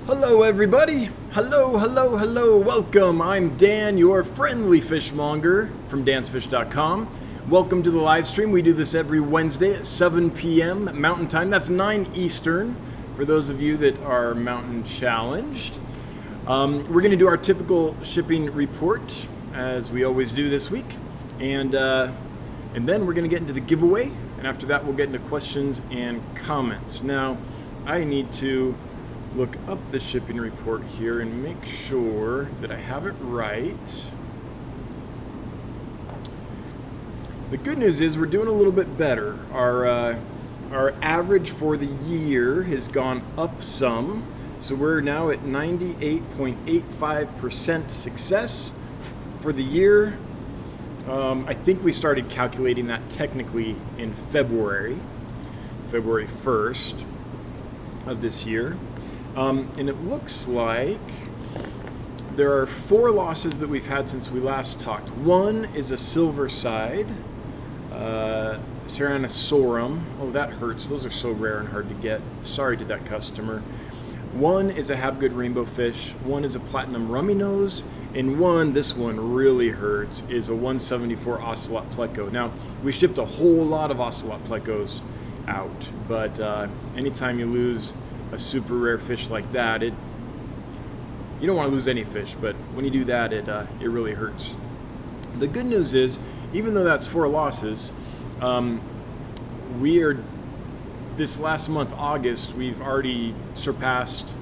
Hello everybody! Hello! Welcome! I'm Dan, your friendly fishmonger from dansfish.com. Welcome to the live stream. We do this every Wednesday at 7 p.m. Mountain Time. That's 9 Eastern for those of you that are mountain challenged. We're going to do our typical shipping report as we always do this week. And then we're going to get into the giveaway. And after that we'll get into questions and comments. Now, I need to look up the shipping report here and make sure that I have it right. The good news is we're doing a little bit better. Our average for the year has gone up some, so we're now at 98.85% success for the year. I think we started calculating that technically in February 1st of this year. And it looks like there are 4 losses that we've had since we last talked. One is a silver side, Ceranosaurus. Oh, that hurts. Those are so rare and hard to get. Sorry to that customer. One is a Habgood rainbow fish. One is a platinum rummy nose. And one, this one really hurts, is a 174 ocelot pleco. Now, we shipped a whole lot of ocelot plecos out, but anytime you lose a super rare fish like that, you don't want to lose any fish, but when you do that, it really hurts. The good news is, even though that's 4 losses, this last month, August, we've already surpassed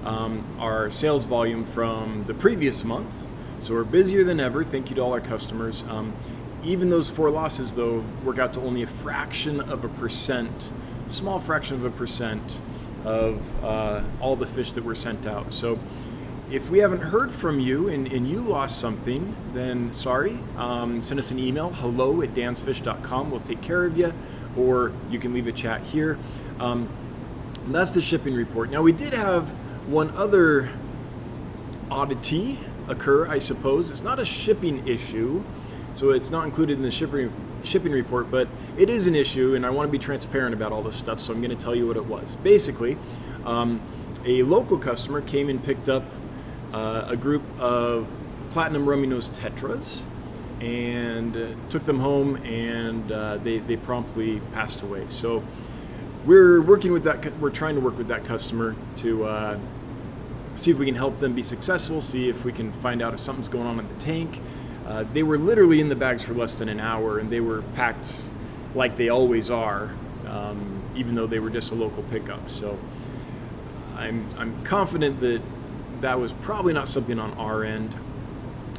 our sales volume from the previous month, so we're busier than ever. Thank you to all our customers. Even those 4 losses, though, work out to only a fraction of a percent, small fraction of a percent of all the fish that were sent out. So if we haven't heard from you and you lost something, then sorry. Send us an email, hello@dansfish.com. We'll take care of you, or you can leave a chat here. That's the shipping report. Now, we did have one other oddity occur, I suppose. It's not a shipping issue, so it's not included in the shipping report, but it is an issue, and I want to be transparent about all this stuff, so I'm going to tell you what it was. Basically, a local customer came and picked up a group of platinum rummy nose tetras and took them home, and they promptly passed away. So we're trying to work with that customer to see if we can help them be successful, see if we can find out if something's going on in the tank. They were literally in the bags for less than an hour, and they were packed like they always are, even though they were just a local pickup. So I'm confident that was probably not something on our end.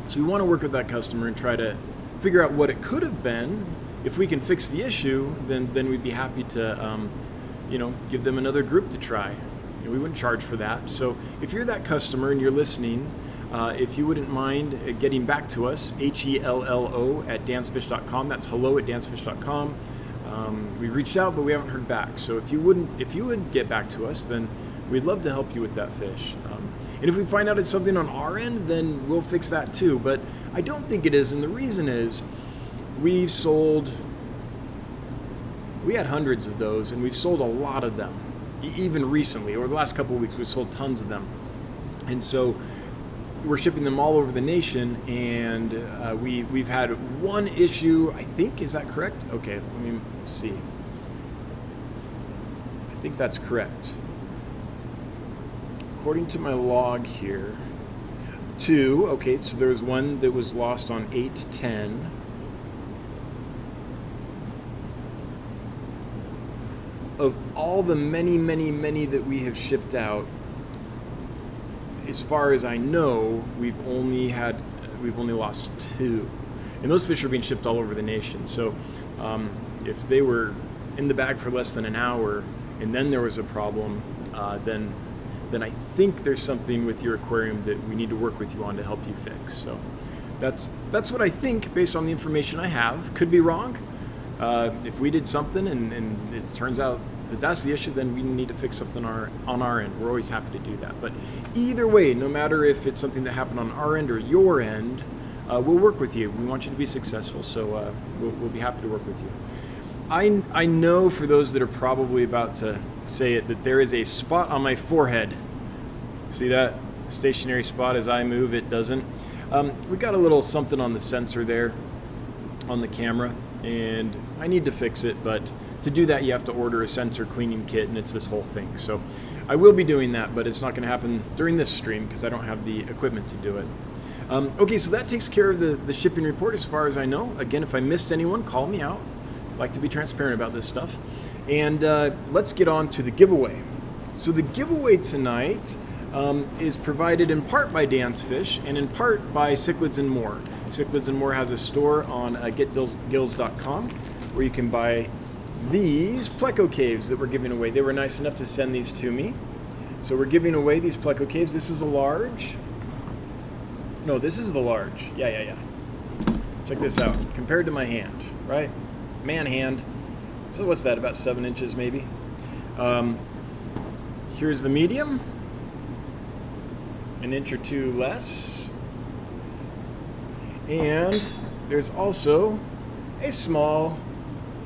So we want to work with that customer and try to figure out what it could have been. If we can fix the issue, then we'd be happy to give them another group to try. We wouldn't charge for that. So if you're that customer and you're listening, if you wouldn't mind getting back to us, hello@dansfish.com. That's hello@dansfish.com. We've reached out, but we haven't heard back. So if you would get back to us, then we'd love to help you with that fish. And if we find out it's something on our end, then we'll fix that too. But I don't think it is, and the reason is we had hundreds of those, and we've sold a lot of them. Even recently, over the last couple of weeks, we've sold tons of them. And so we're shipping them all over the nation, and we've had one issue, I think. Is that correct? Okay, let me see. I think that's correct. According to my log here, 2. Okay, so there was one that was lost on 8/10. Of all the many that we have shipped out, as far as I know, we've only lost 2, and those fish are being shipped all over the nation. So if they were in the bag for less than an hour and then there was a problem, then I think there's something with your aquarium that we need to work with you on to help you fix. So that's what I think based on the information I have. Could be wrong. If we did something and it turns out that that's the issue, then we need to fix something on our end. We're always happy to do that. But either way, no matter if it's something that happened on our end or your end, we'll work with you. We want you to be successful, so we'll be happy to work with you. I know for those that are probably about to say it, that there is a spot on my forehead See that stationary spot as I move, it doesn't. We got a little something on the sensor there on the camera, and I need to fix it, but to do that you have to order a sensor cleaning kit, and it's this whole thing. So I will be doing that, but it's not going to happen during this stream because I don't have the equipment to do it. Okay, so that takes care of the shipping report as far as I know. Again, if I missed anyone, call me out. I like to be transparent about this stuff. And let's get on to the giveaway. So the giveaway tonight is provided in part by Dan's Fish and in part by Cichlids and More. Cichlids and More has a store on getgills.com where you can buy these Pleco caves that we're giving away. They were nice enough to send these to me. So we're giving away these Pleco caves. This is a large. No, this is the large. Yeah. Check this out. Compared to my hand, right? Man hand. So what's that, about 7 inches maybe? Here's the medium. An inch or two less. And there's also a small,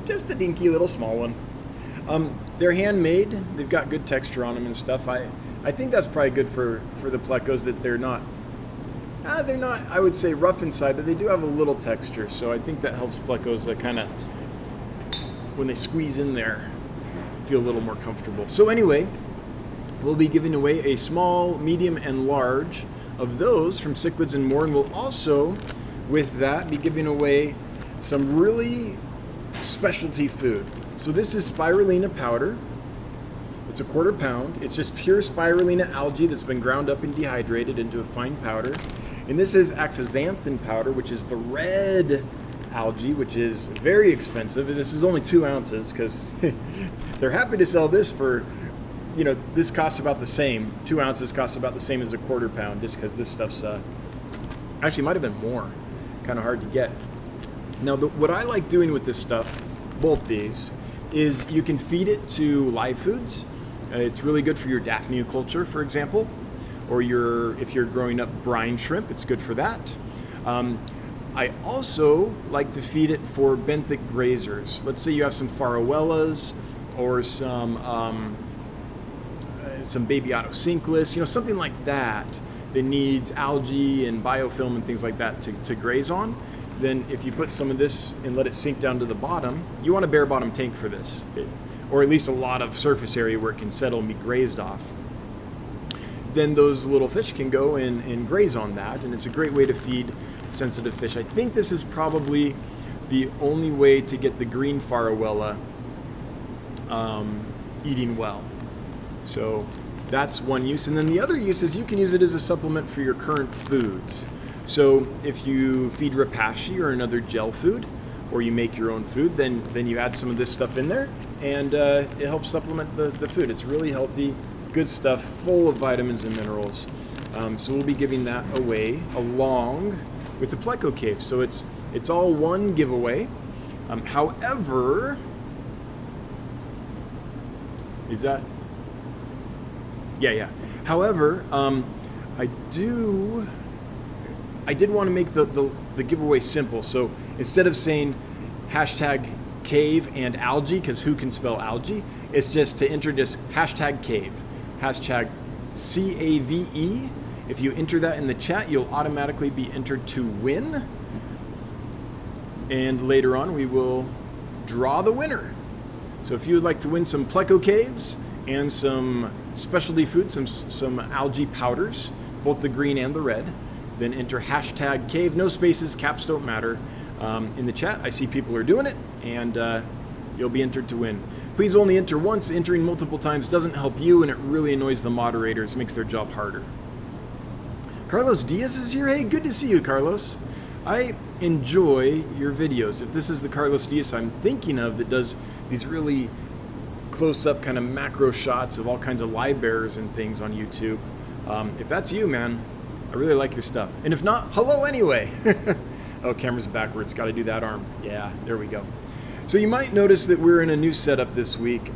just a dinky little small one. They're handmade. They've got good texture on them and stuff. I think that's probably good for the Plecos, that they're not, I would say, rough inside, but they do have a little texture. So I think that helps Plecos kind of, when they squeeze in there, feel a little more comfortable. So anyway, we'll be giving away a small, medium, and large of those from Cichlids and More, and we'll also, with that, be giving away some really specialty food. So this is spirulina powder. It's a 1/4 pound. It's just pure spirulina algae that's been ground up and dehydrated into a fine powder. And this is axanthin powder, which is the red algae, which is very expensive. This is only 2 ounces because they're happy to sell this for, this costs about the same. 2 ounces costs about the same as a 1/4 pound, just because this stuff's actually might have been more. Kind of hard to get. Now, what I like doing with this stuff, both these, is you can feed it to live foods. It's really good for your Daphnia culture, for example, or if you're growing up brine shrimp, it's good for that. I also like to feed it for benthic grazers. Let's say you have some Farowellas or some baby Otocinclus, something like that needs algae and biofilm and things like that to graze on. Then if you put some of this and let it sink down to the bottom, you want a bare bottom tank for this, or at least a lot of surface area where it can settle and be grazed off. Then those little fish can go and graze on that, and it's a great way to feed sensitive fish. I think this is probably the only way to get the green Farowella eating well. So that's one use. And then the other use is you can use it as a supplement for your current foods. So if you feed rapashi or another gel food, or you make your own food, then you add some of this stuff in there, and it helps supplement the food. It's really healthy, good stuff, full of vitamins and minerals. So we'll be giving that away along with the Pleco cave. So it's all one giveaway. However, is that? Yeah. However, I did want to make the giveaway simple. So instead of saying #cave and algae, because who can spell algae, it's just to enter just #cave, #CAVE. If you enter that in the chat, you'll automatically be entered to win. And later on, we will draw the winner. So if you would like to win some Pleco caves and some specialty food, some algae powders, both the green and the red, then enter #cave, no spaces, caps don't matter, in the chat. I see people are doing it, and you'll be entered to win. Please only enter once. Entering multiple times doesn't help you, and it really annoys the moderators, makes their job harder. Carlos Diaz is here. Hey, good to see you, Carlos. I enjoy your videos. If this is the Carlos Diaz I'm thinking of that does these really close-up kind of macro shots of all kinds of live bearers and things on YouTube, if that's you, man, I really like your stuff. And if not, hello anyway. Oh, camera's backwards. Got to do that arm. Yeah, there we go. So you might notice that we're in a new setup this week.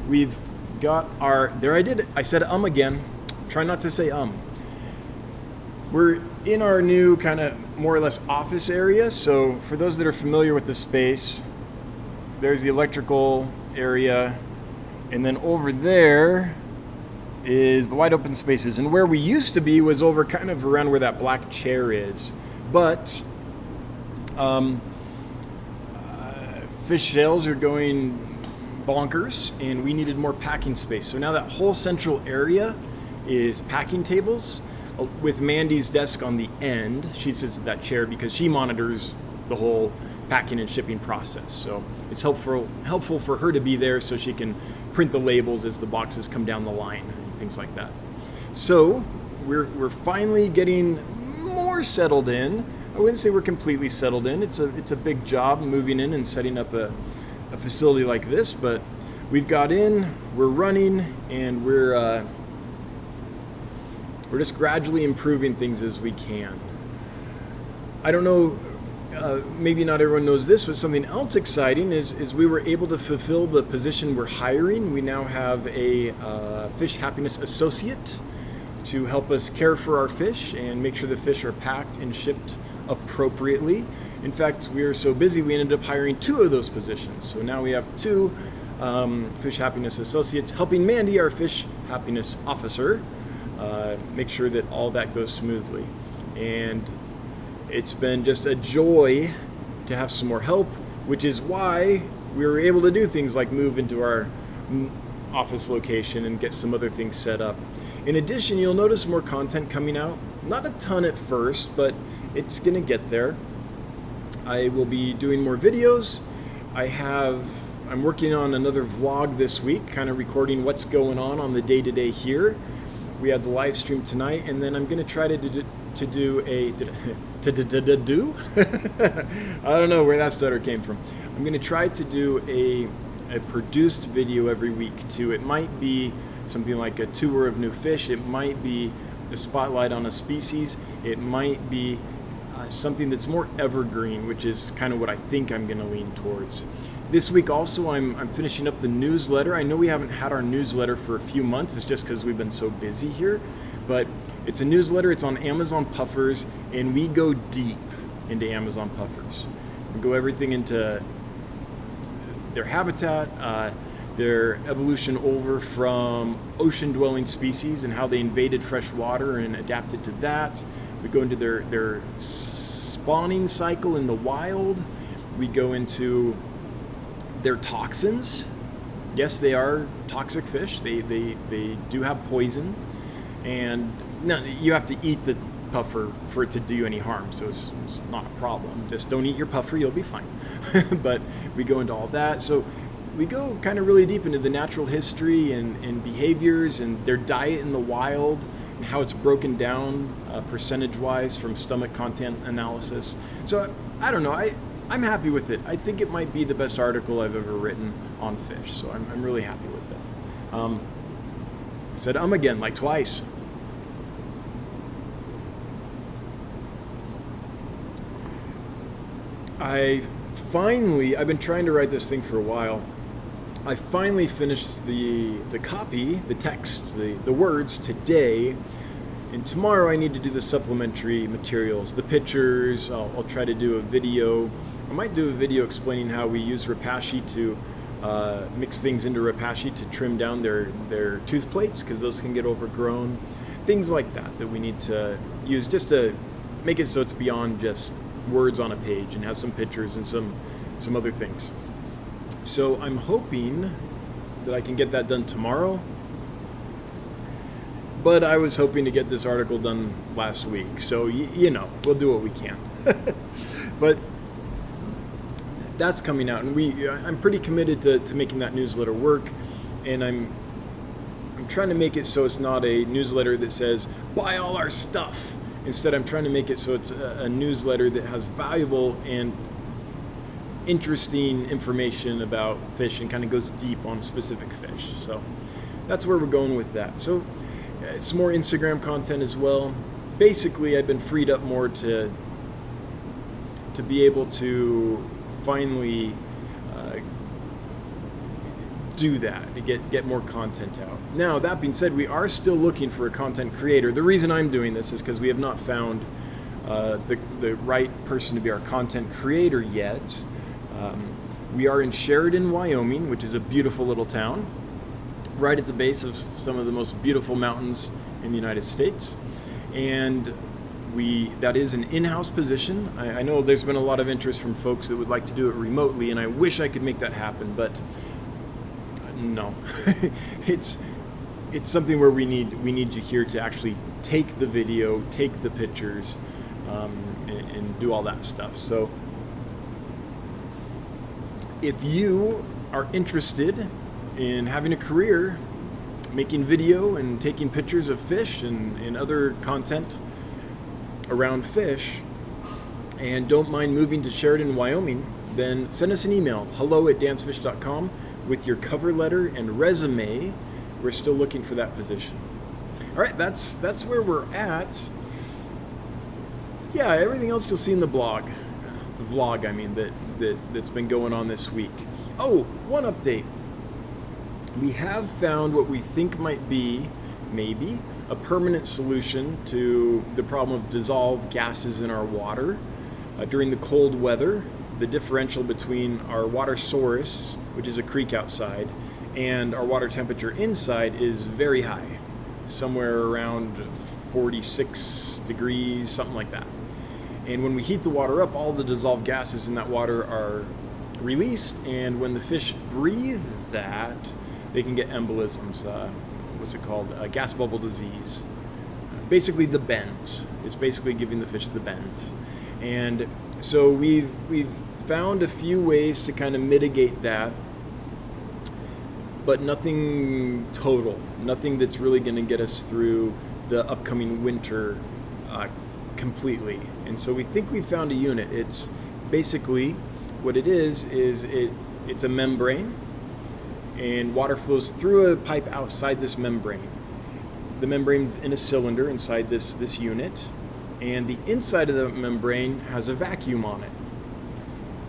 We've got our... I said again. Try not to say We're in our new kind of more or less office area. So for those that are familiar with the space, there's the electrical area. And then over there is the wide open spaces. And where we used to be was over kind of around where that black chair is. But fish sales are going bonkers, and we needed more packing space. So now that whole central area is packing tables with Mandy's desk on the end. She sits at that chair because she monitors the whole packing and shipping process. So it's helpful for her to be there so she can print the labels as the boxes come down the line and things like that. So we're finally getting more settled in. I wouldn't say we're completely settled in. It's a big job moving in and setting up a facility like this, but we've got in, we're running, and we're just gradually improving things as we can. I don't know, maybe not everyone knows this, but something else exciting is we were able to fulfill the position we're hiring. We now have a fish happiness associate to help us care for our fish and make sure the fish are packed and shipped appropriately. In fact, we were so busy we ended up hiring 2 of those positions. So now we have 2 fish happiness associates helping Mandy, our fish happiness officer, make sure that all that goes smoothly. And it's been just a joy to have some more help, which is why we were able to do things like move into our office location and get some other things set up. In addition, you'll notice more content coming out. Not a ton at first, but it's gonna get there. I will be doing more videos. I'm working on another vlog this week, kind of recording what's going on the day-to-day here. We had the live stream tonight, and then I'm going to try to do a I don't know where that stutter came from. I'm going to try to do a produced video every week too. It might be something like a tour of new fish. It might be a spotlight on a species. It might be something that's more evergreen, which is kind of what I think I'm going to lean towards. This week also I'm finishing up the newsletter. I know we haven't had our newsletter for a few months. It's just because we've been so busy here. But it's a newsletter. It's on Amazon puffers, and we go deep into Amazon puffers. We go everything into their habitat, their evolution over from ocean-dwelling species and how they invaded fresh water and adapted to that. We go into their spawning cycle in the wild. We go into their toxins. Yes, they are toxic fish. They do have poison, and no, you have to eat the puffer for it to do you any harm. So it's not a problem. Just don't eat your puffer, you'll be fine. But we go into all that. So we go kind of really deep into the natural history and behaviors and their diet in the wild and how it's broken down percentage-wise from stomach content analysis. So I don't know. I'm happy with it. I think it might be the best article I've ever written on fish, so I'm really happy with it. I said again, like twice. I've been trying to write this thing for a while. I finally finished the copy, the text, the words today. And tomorrow I need to do the supplementary materials, the pictures. I'll try to do a video. I might do a video explaining how we use Rapashi to mix things into Rapashi to trim down their tooth plates, because those can get overgrown. Things like that we need to use just to make it so it's beyond just words on a page and have some pictures and some other things. So I'm hoping that I can get that done tomorrow. But I was hoping to get this article done last week. So, we'll do what we can. But that's coming out, and I'm pretty committed to making that newsletter work. And I'm trying to make it so it's not a newsletter that says, buy all our stuff. Instead, I'm trying to make it so it's a newsletter that has valuable and interesting information about fish and kind of goes deep on specific fish. So that's where we're going with that. So it's more Instagram content as well. Basically, I've been freed up more to be able to finally do that, to get more content out. Now, that being said, we are still looking for a content creator. The reason I'm doing this is because we have not found the right person to be our content creator yet. We are in Sheridan, Wyoming, which is a beautiful little town. right at the base of some of the most beautiful mountains in the United States. And that is an in-house position. I know there's been a lot of interest from folks that would like to do it remotely, and I wish I could make that happen, but no. It's something where we need you here to actually take the video, take the pictures, and do all that stuff. So if you are interested in having a career making video and taking pictures of fish and other content around fish, and don't mind moving to Sheridan, Wyoming, then send us an email, hello@dansfish.com, with your cover letter and resume. We're still looking for that position. All right, that's where we're at. Yeah, everything else you'll see in the vlog, I mean, that's been going on this week. Oh, one update. We have found what we think might be, maybe, a permanent solution to the problem of dissolved gases in our water. During the cold weather, the differential between our water source, which is a creek outside, and our water temperature inside is very high, somewhere around 46 degrees, something like that. And when we heat the water up, all the dissolved gases in that water are released, and when the fish breathe that, they can get embolisms. What's it called? Gas bubble disease. Basically the bends. It's basically giving the fish the bend. And so we've found a few ways to kind of mitigate that, but nothing total. Nothing that's really going to get us through the upcoming winter completely. And so we think we found a unit. It's basically what it is it's a membrane, and water flows through a pipe outside this membrane. The membrane's in a cylinder inside this unit, and the inside of the membrane has a vacuum on it.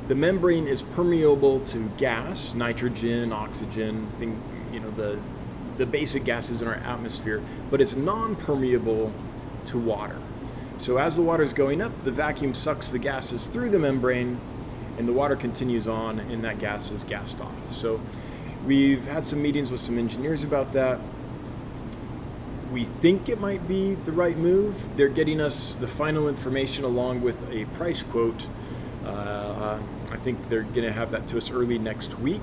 The membrane is permeable to gas, nitrogen, oxygen, the basic gases in our atmosphere, but it's non-permeable to water. So as the water is going up, the vacuum sucks the gases through the membrane, and the water continues on, and that gas is gassed off. So we've had some meetings with some engineers about that. We think it might be the right move. They're getting us the final information along with a price quote. I think they're going to have that to us early next week,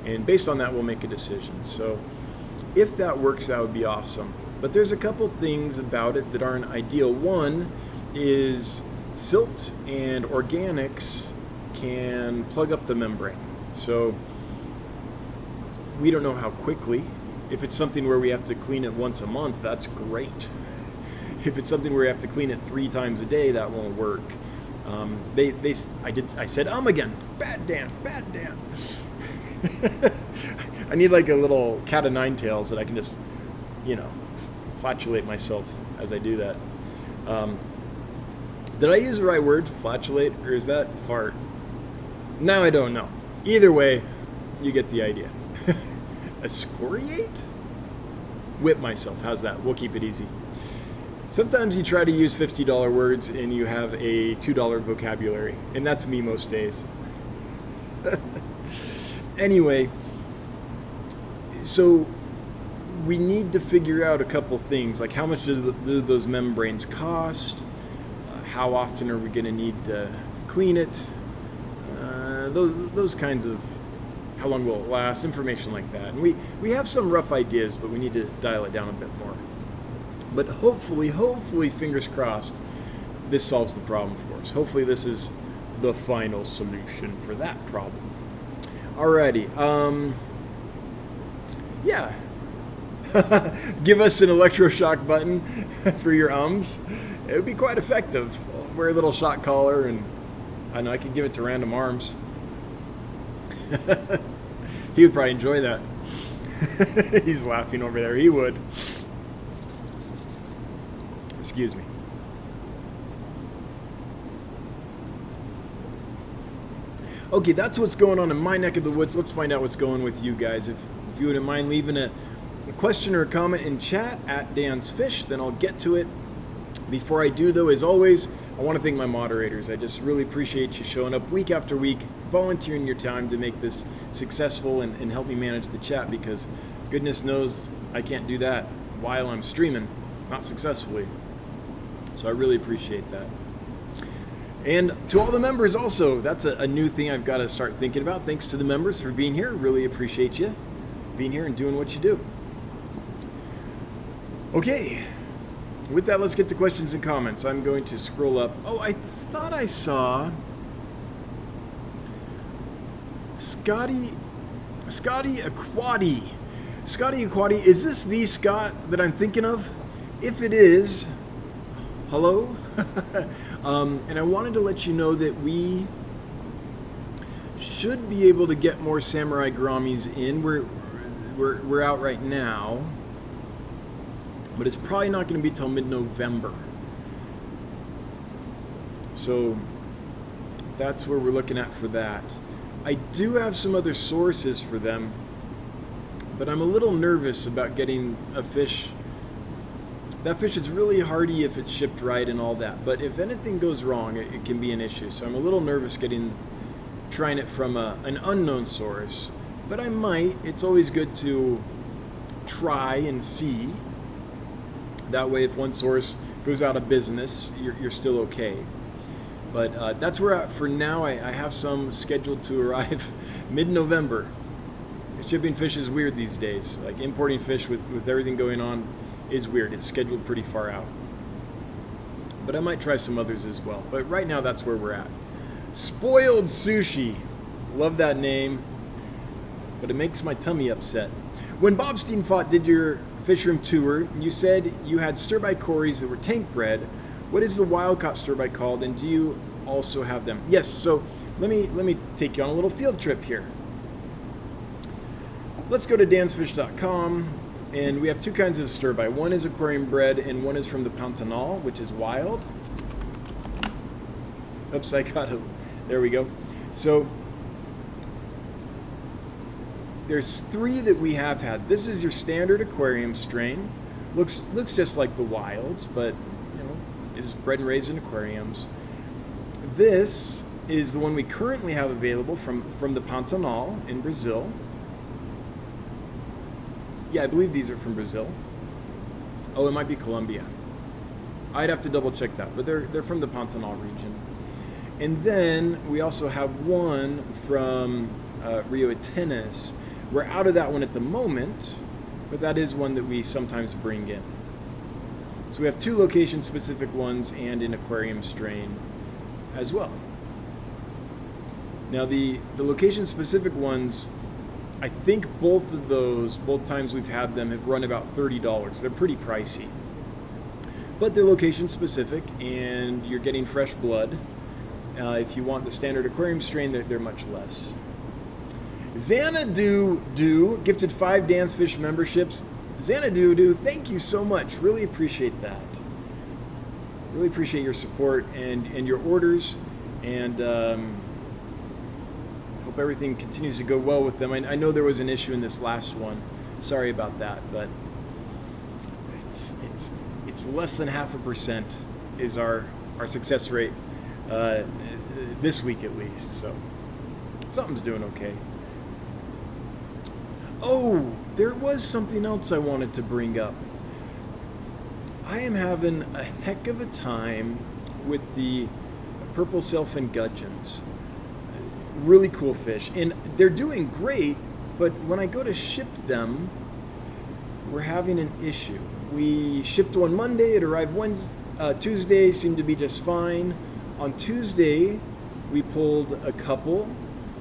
and based on that, we'll make a decision. So if that works, that would be awesome. But there's a couple things about it that aren't ideal. One is silt and organics can plug up the membrane. So we don't know how quickly. If it's something where we have to clean it once a month, that's great. If it's something where we have to clean it 3 times a day, that won't work. I said again. Bad Dan. I need like a little cat of nine tails that I can just, flatulate myself as I do that. Did I use the right word, flatulate, or is that fart? Now I don't know. Either way, you get the idea. Excoriate? Whip myself. How's that? We'll keep it easy. Sometimes you try to use $50 words and you have a $2 vocabulary, and that's me most days. Anyway, so we need to figure out a couple things, like how much do those membranes cost? How often are we going to need to clean it? Those kinds of, how long will it last, information like that. And we have some rough ideas, but we need to dial it down a bit more. But hopefully, fingers crossed, this solves the problem for us. Hopefully this is the final solution for that problem. Alrighty, yeah. Give us an electroshock button for your ums. It would be quite effective. Wear a little shock collar, and I know I could give it to Random Arms. He would probably enjoy that. He's laughing over there. He would. Excuse me. Okay, that's what's going on in my neck of the woods. Let's find out what's going with you guys. If you wouldn't mind leaving a question or a comment in chat at Dan's Fish, then I'll get to it. Before I do, though, as always, I want to thank my moderators. I just really appreciate you showing up week after week, volunteering your time to make this successful and help me manage the chat, because Goodness knows I can't do that while I'm streaming, not successfully. So I really appreciate that. And to all the members also, that's a new thing I've got to start thinking about. Thanks to the members for being here. Really appreciate you being here and doing what you do. Okay, with that, let's get to questions and comments. I'm going to scroll up. Oh, I thought I saw Scotty Aquati. Scotty Aquati, is this the Scott that I'm thinking of? If it is, hello. And I wanted to let you know that we should be able to get more samurai gouramis in. We're out right now, but it's probably not going to be till mid-November. So that's where we're looking at for that. I do have some other sources for them, but I'm a little nervous about getting a fish. That fish is really hardy if it's shipped right and all that, but if anything goes wrong, it can be an issue. So I'm a little nervous trying it from an unknown source, but I might. It's always good to try and see. That way, if one source goes out of business, you're still okay. But that's where we're at for now. I have some scheduled to arrive mid-November. Shipping fish is weird these days. Like importing fish with everything going on is weird. It's scheduled pretty far out. But I might try some others as well. But right now, that's where we're at. Spoiled Sushi. Love that name. But it makes my tummy upset. When Bob Steenfott did your fish room tour, you said you had stir-by cories that were tank bred. What is the wild-caught stir-by called, and do you also have them? Yes, so let me take you on a little field trip here. Let's go to dansfish.com, and we have two kinds of stir-by. One is aquarium bred, and one is from the Pantanal, which is wild. Oops, I got it. There we go. So there's three that we have had. This is your standard aquarium strain. Looks just like the wilds, but is bred and raised in aquariums. This is the one we currently have available from the Pantanal in Brazil. Yeah, I believe these are from Brazil. Oh, it might be Colombia. I'd have to double check that, but they're from the Pantanal region. And then we also have one from Rio Atenas. We're out of that one at the moment, but that is one that we sometimes bring in. So we have two location-specific ones and an aquarium strain as well. Now the location-specific ones, I think both times we've had them have run about $30. They're pretty pricey. But they're location-specific, and you're getting fresh blood. If you want the standard aquarium strain, they're much less. Xanadu gifted 5 Dansfish memberships. Xanadu, thank you so much. Really appreciate that. Really appreciate your support and your orders, and hope everything continues to go well with them. I know there was an issue in this last one. Sorry about that, but it's less than 0.5% is our success rate this week at least. So something's doing okay. Oh, there was something else I wanted to bring up. I am having a heck of a time with the purple sailfin gudgeons. Really cool fish, and they're doing great, but when I go to ship them, we're having an issue. We shipped one Monday, it arrived Tuesday, seemed to be just fine. On Tuesday, we pulled a couple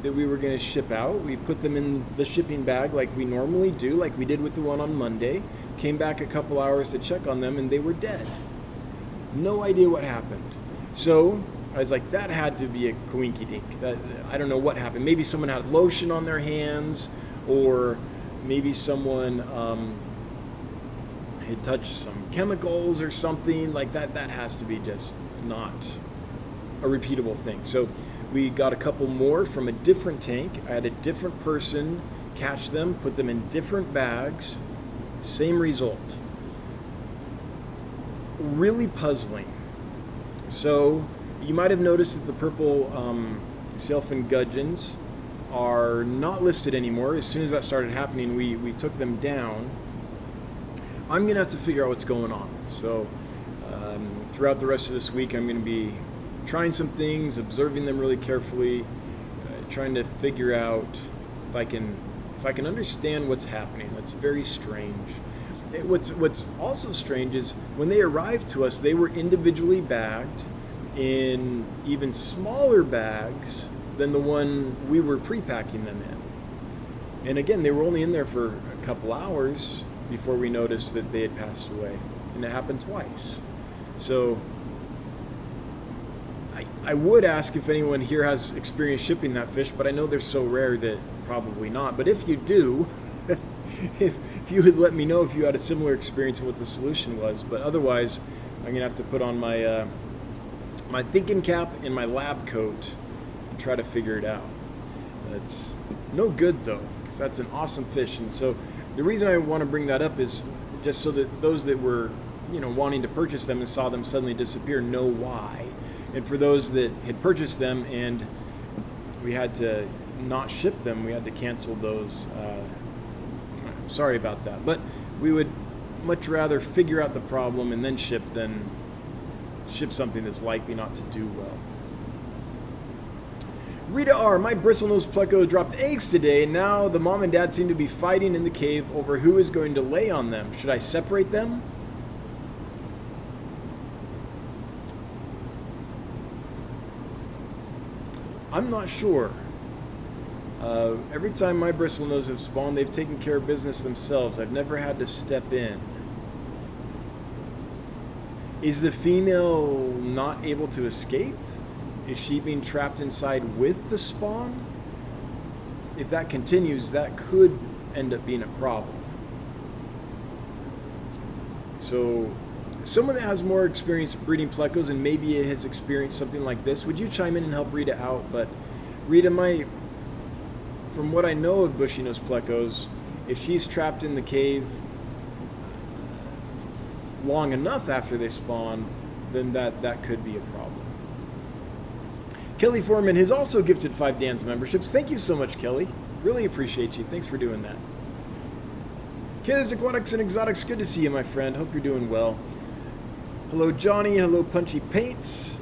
that we were going to ship out. We put them in the shipping bag like we normally do, like we did with the one on Monday. Came back a couple hours to check on them, and they were dead. No idea what happened. So I was like, that had to be a coinky-dink. I don't know what happened. Maybe someone had lotion on their hands, or maybe someone had touched some chemicals or something like that. That has to be just not a repeatable thing. So we got a couple more from a different tank. I had a different person catch them, put them in different bags. Same result. Really puzzling. So you might have noticed that the purple sailfin gudgeons are not listed anymore. As soon as that started happening, we took them down. I'm going to have to figure out what's going on. So throughout the rest of this week, I'm going to be trying some things, observing them really carefully, trying to figure out if I can understand what's happening. That's very strange. What's also strange is when they arrived to us, they were individually bagged in even smaller bags than the one we were pre-packing them in. And again, they were only in there for a couple hours before we noticed that they had passed away. And it happened twice. So I would ask if anyone here has experience shipping that fish, but I know they're so rare that probably not. But if you do, if you would let me know if you had a similar experience and what the solution was. But otherwise, I'm going to have to put on my my thinking cap and my lab coat and try to figure it out. That's no good though, because that's an awesome fish. And so the reason I want to bring that up is just so that those that were, wanting to purchase them and saw them suddenly disappear know why. And for those that had purchased them and we had to not ship them, we had to cancel those. Sorry about that. But we would much rather figure out the problem and then ship than ship something that's likely not to do well. Rita R., my bristlenose pleco dropped eggs today, and now the mom and dad seem to be fighting in the cave over who is going to lay on them. Should I separate them? I'm not sure. Every time my bristlenose have spawned, they've taken care of business themselves. I've never had to step in. Is the female not able to escape? Is she being trapped inside with the spawn? If that continues, that could end up being a problem. So, someone that has more experience breeding plecos and maybe has experienced something like this, would you chime in and help Rita out? But Rita, from what I know of bushy-nosed plecos, if she's trapped in the cave long enough after they spawn, then that could be a problem. Kelly Foreman has also gifted 5 dance memberships. Thank you so much, Kelly. Really appreciate you. Thanks for doing that. Kids, Aquatics and Exotics, good to see you, my friend. Hope you're doing well. Hello, Johnny. Hello, Punchy Paints.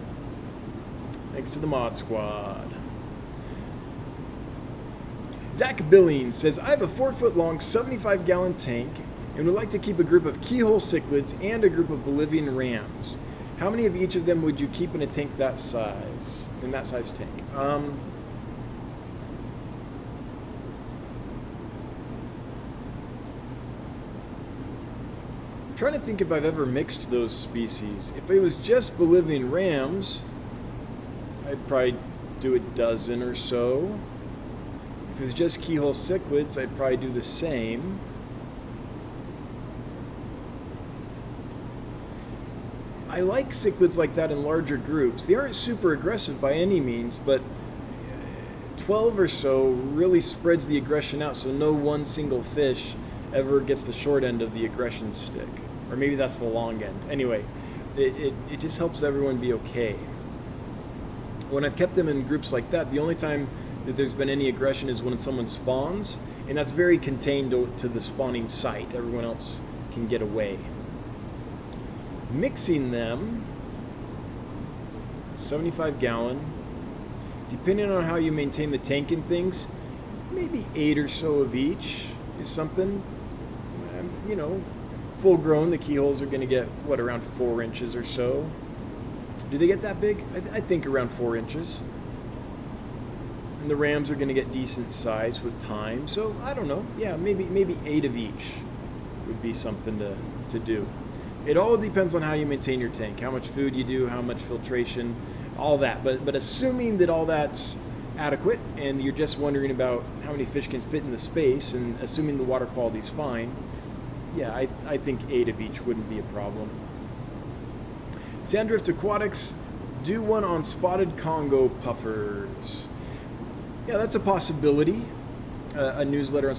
Thanks to the Mod Squad. Zach Billings says, I have a 4-foot-long, 75-gallon tank and would like to keep a group of keyhole cichlids and a group of Bolivian rams. How many of each of them would you keep in a tank that size? In that size tank? I'm trying to think if I've ever mixed those species. If it was just Bolivian rams, I'd probably do a dozen or so. If it was just keyhole cichlids, I'd probably do the same. I like cichlids like that in larger groups. They aren't super aggressive by any means, but 12 or so really spreads the aggression out, so no one single fish ever gets the short end of the aggression stick. Or maybe that's the long end. Anyway, it just helps everyone be okay. When I've kept them in groups like that, the only time that there's been any aggression is when someone spawns, and that's very contained to the spawning site. Everyone else can get away. Mixing them, 75-gallon, depending on how you maintain the tank and things, maybe 8 or so of each is something. Full grown, the keyholes are going to get, around 4 inches or so. Do they get that big? I think around 4 inches. And the rams are going to get decent size with time. So, I don't know. Yeah, maybe 8 of each would be something to do. It all depends on how you maintain your tank, how much food you do, how much filtration, all that. But assuming that all that's adequate and you're just wondering about how many fish can fit in the space and assuming the water quality is fine, yeah, I think 8 of each wouldn't be a problem. Sandrift Aquatics, do one on spotted Congo puffers. Yeah, that's a possibility. A newsletter on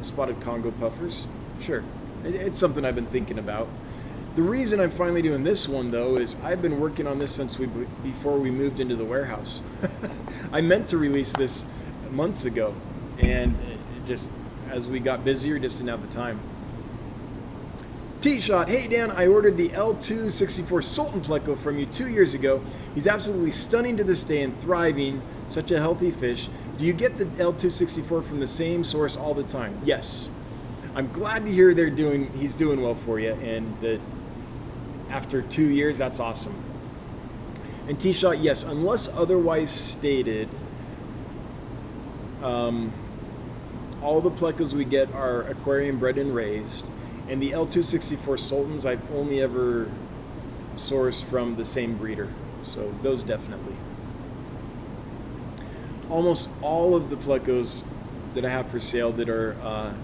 spotted Congo puffers. Sure, it's something I've been thinking about. The reason I'm finally doing this one, though, is I've been working on this since before we moved into the warehouse. I meant to release this months ago, and just as we got busier, just didn't have the time. T-Shot, hey Dan, I ordered the L264 Sultan Pleco from you 2 years ago. He's absolutely stunning to this day and thriving, such a healthy fish. Do you get the L264 from the same source all the time? Yes. I'm glad to hear he's doing well for you, and that after 2 years, that's awesome. And T-Shot, yes, unless otherwise stated, all the Plecos we get are aquarium bred and raised. And the L264 Sultans, I've only ever sourced from the same breeder. So those definitely. Almost all of the Plecos that I have for sale that are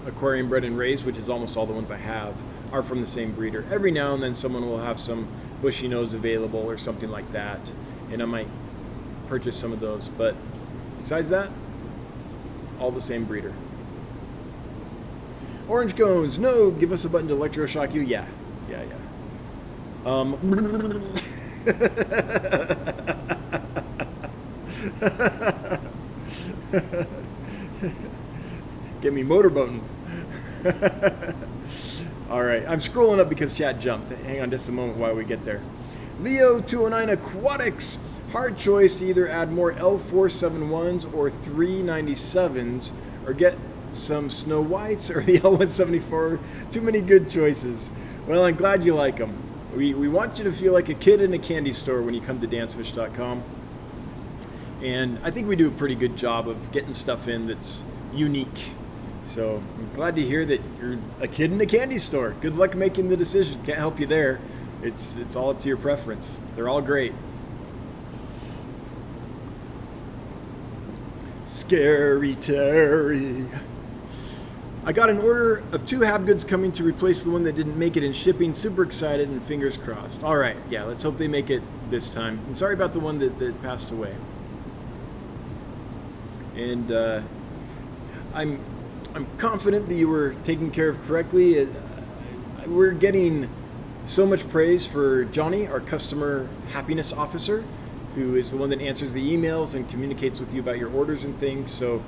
aquarium bred and raised, which is almost all the ones I have, are from the same breeder. Every now and then someone will have some bushy nose available or something like that, and I might purchase some of those. But besides that, all the same breeder. Orange Cones, no, give us a button to electroshock you. Yeah. Get me motorboating. All right, I'm scrolling up because chat jumped. Hang on just a moment while we get there. Leo 209 Aquatics, hard choice to either add more L471s or 397s, or get some Snow Whites or the L174. Too many good choices. Well, I'm glad you like them. We want you to feel like a kid in a candy store when you come to dancefish.com. And I think we do a pretty good job of getting stuff in that's unique. So I'm glad to hear that you're a kid in a candy store. Good luck making the decision. Can't help you there. It's all up to your preference. They're all great. Scary Terry. I got an order of 2 Habgoods coming to replace the one that didn't make it in shipping. Super excited and fingers crossed. All right, yeah, let's hope they make it this time. And sorry about the one that passed away. And I'm confident that you were taken care of correctly. We're getting so much praise for Johnny, our customer happiness officer, who is the one that answers the emails and communicates with you about your orders and things. So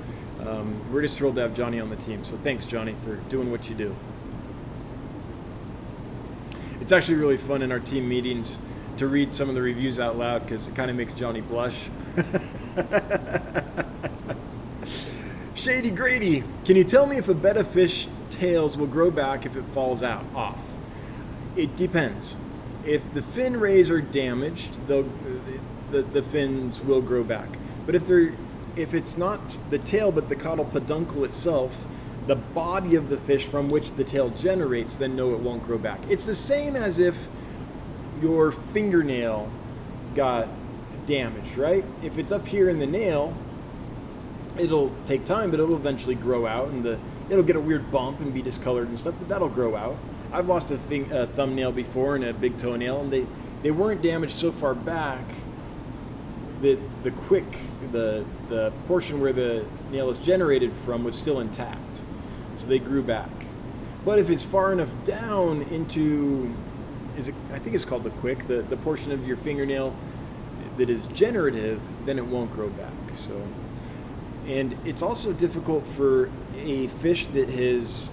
we're just thrilled to have Johnny on the team. So thanks, Johnny, for doing what you do. It's actually really fun in our team meetings to read some of the reviews out loud because it kind of makes Johnny blush. Shady Grady, can you tell me if a bed of fish tails will grow back if it falls off? It depends. If the fin rays are damaged, the fins will grow back. But if it's not the tail but the caudal peduncle itself, the body of the fish from which the tail generates, then no, it won't grow back. It's the same as if your fingernail got damaged, right? If it's up here in the nail, it'll take time, but it'll eventually grow out, and it'll get a weird bump and be discolored and stuff, but that'll grow out. I've lost a thumbnail before and a big toenail, and they weren't damaged so far back that the portion where the nail is generated from was still intact, so they grew back. But if it's far enough down into, I think it's called the quick, the portion of your fingernail that is generative, then it won't grow back. So, and it's also difficult for a fish that has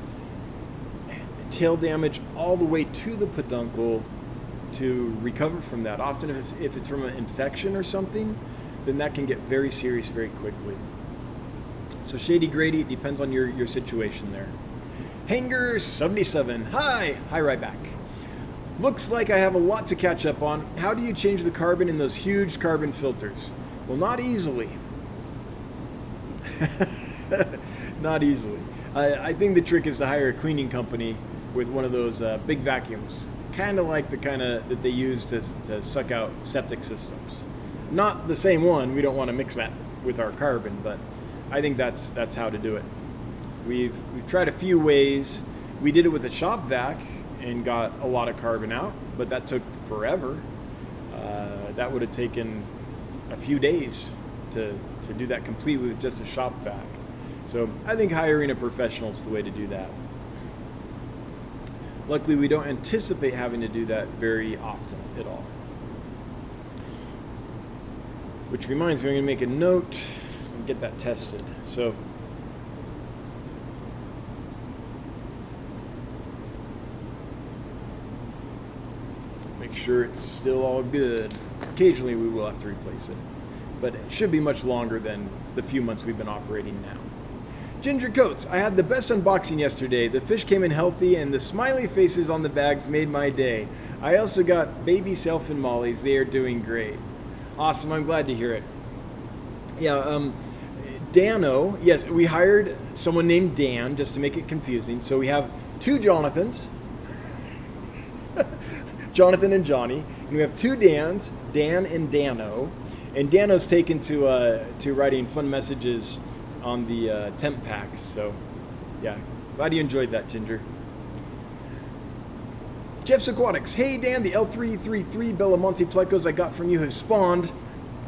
tail damage all the way to the peduncle to recover from that. Often if it's from an infection or something, then that can get very serious very quickly. So Shady Grady, it depends on your situation there. Hanger 77, hi right back. Looks like I have a lot to catch up on. How do you change the carbon in those huge carbon filters? Well, not easily. Not easily. I think the trick is to hire a cleaning company with one of those big vacuums, kind of like the kind of that they use to suck out septic systems. Not the same one. We don't want to mix that with our carbon, but I think that's how to do it. We've tried a few ways. We did it with a shop vac and got a lot of carbon out, but that took forever. That would have taken a few days to do that complete with just a shop vac. So I think hiring a professional is the way to do that. Luckily, we don't anticipate having to do that very often at all. Which reminds me, I'm going to make a note and get that tested. So make sure it's still all good. Occasionally we will have to replace it, but it should be much longer than the few months we've been operating now. Ginger Coats, I had the best unboxing yesterday. The fish came in healthy and the smiley faces on the bags made my day. I also got baby sailfin mollies. They are doing great. Awesome, I'm glad to hear it. Yeah, Dano, yes, we hired someone named Dan just to make it confusing. So we have two Jonathans, Jonathan and Johnny, and we have two Dans, Dan and Dano. And Dano's taken to writing fun messages on the temp packs. So yeah, glad you enjoyed that, Ginger. Jeff's Aquatics. Hey Dan, the L333 Belamonte Plecos I got from you have spawned.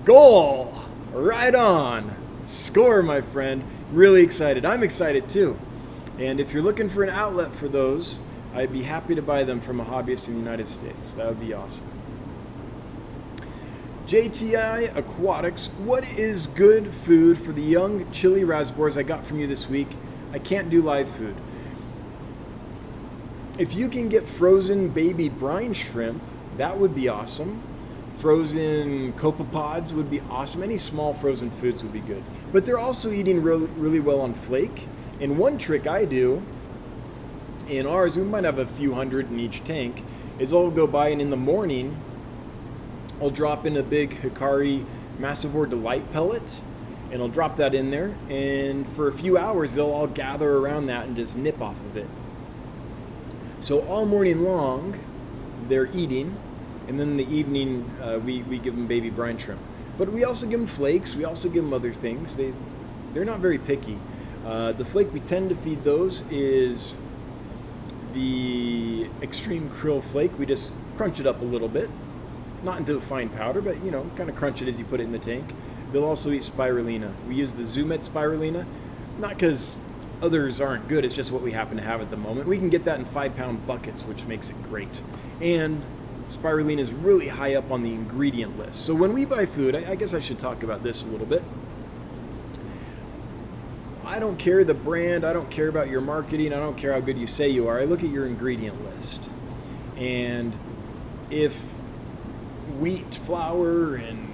Goal! Right on! Score, my friend. Really excited. I'm excited too. And if you're looking for an outlet for those, I'd be happy to buy them from a hobbyist in the United States. That would be awesome. JTI Aquatics, what is good food for the young chili raspberries I got from you this week? I can't do live food. If you can get frozen baby brine shrimp, that would be awesome. Frozen copepods would be awesome. Any small frozen foods would be good. But they're also eating really well on flake. And one trick I do, in ours, we might have a few hundred in each tank, is I'll go by and in the morning, I'll drop in a big Hikari Massivore Delight pellet, and I'll drop that in there, and for a few hours they'll all gather around that and just nip off of it. So all morning long they're eating, and then in the evening we give them baby brine shrimp. But we also give them flakes, we also give them other things. They're not very picky. The flake we tend to feed those is the extreme krill flake. We just crunch it up a little bit. Not into a fine powder, but kind of crunch it as you put it in the tank. They'll also eat spirulina. We use the Zoomet spirulina, not because others aren't good, it's just what we happen to have at the moment. We can get that in 5-pound buckets, which makes it great. And spirulina is really high up on the ingredient list. So when we buy food, I guess I should talk about this a little bit. I don't care the brand, I don't care about your marketing, I don't care how good you say you are. I look at your ingredient list. And if wheat, flour, and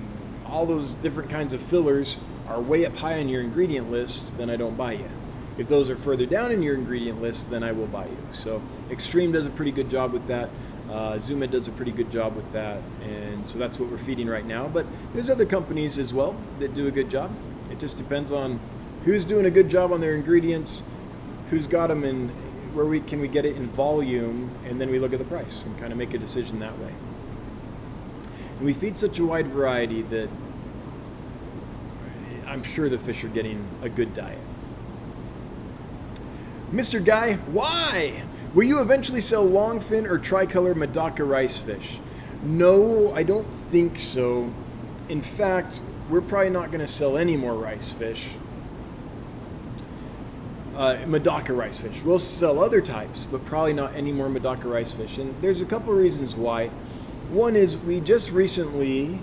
all those different kinds of fillers are way up high on your ingredient list, then I don't buy you. If those are further down in your ingredient list, then I will buy you. So Extreme does a pretty good job with that. Zoomet does a pretty good job with that. And so that's what we're feeding right now. But there's other companies as well that do a good job. It just depends on who's doing a good job on their ingredients, who's got them in, where can we get it in volume, and then we look at the price and kind of make a decision that way. And we feed such a wide variety that I'm sure the fish are getting a good diet. Mr. Guy, why? Will you eventually sell longfin or tricolor Medaka rice fish? No, I don't think so. In fact, we're probably not going to sell any more rice fish. Medaka rice fish. We'll sell other types, but probably not any more Medaka rice fish. And there's a couple of reasons why. One is we just recently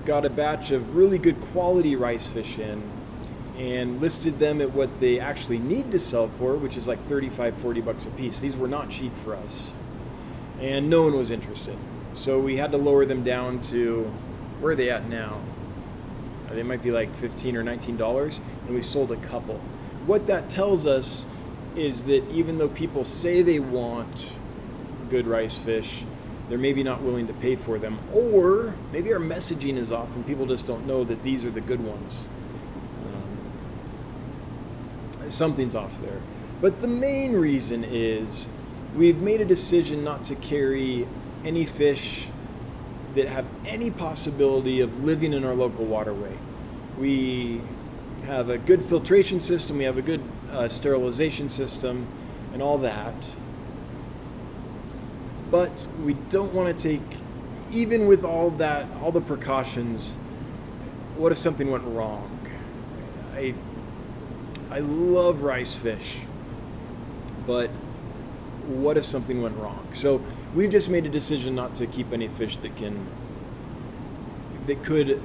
got a batch of really good quality rice fish in and listed them at what they actually need to sell for, which is like $35-40 a piece. These were not cheap for us, and no one was interested. So we had to lower them down to, where are they at now? They might be like $15 or $19, and we sold a couple. What that tells us is that even though people say they want good rice fish, they're maybe not willing to pay for them, or maybe our messaging is off and people just don't know that these are the good ones. Something's off there. But the main reason is we've made a decision not to carry any fish that have any possibility of living in our local waterway. We have a good filtration system, we have a good sterilization system, and all that. But we don't want to take, even with all that, all the precautions, what if something went wrong? I love rice fish, but what if something went wrong? So we've just made a decision not to keep any fish that could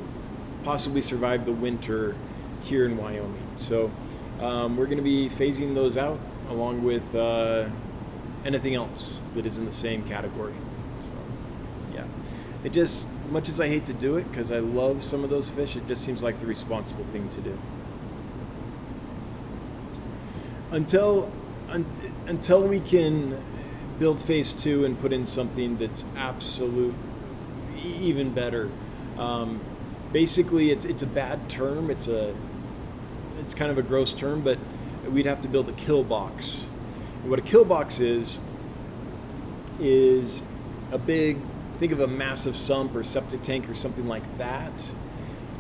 possibly survive the winter here in Wyoming. So we're going to be phasing those out along with anything else that is in the same category. So yeah, it just, much as I hate to do it because I love some of those fish, it just seems like the responsible thing to do. Until we can build phase 2 and put in something that's absolute even better. Basically, it's a bad term. It's kind of a gross term, but we'd have to build a kill box. And what a kill box is a big, think of a massive sump or septic tank or something like that,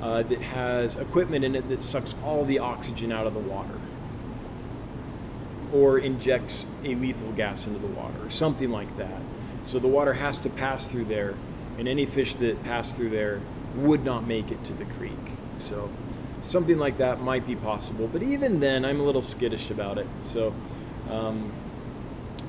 that has equipment in it that sucks all the oxygen out of the water, or injects a lethal gas into the water, or something like that. So the water has to pass through there, and any fish that pass through there would not make it to the creek. So something like that might be possible, but even then I'm a little skittish about it. So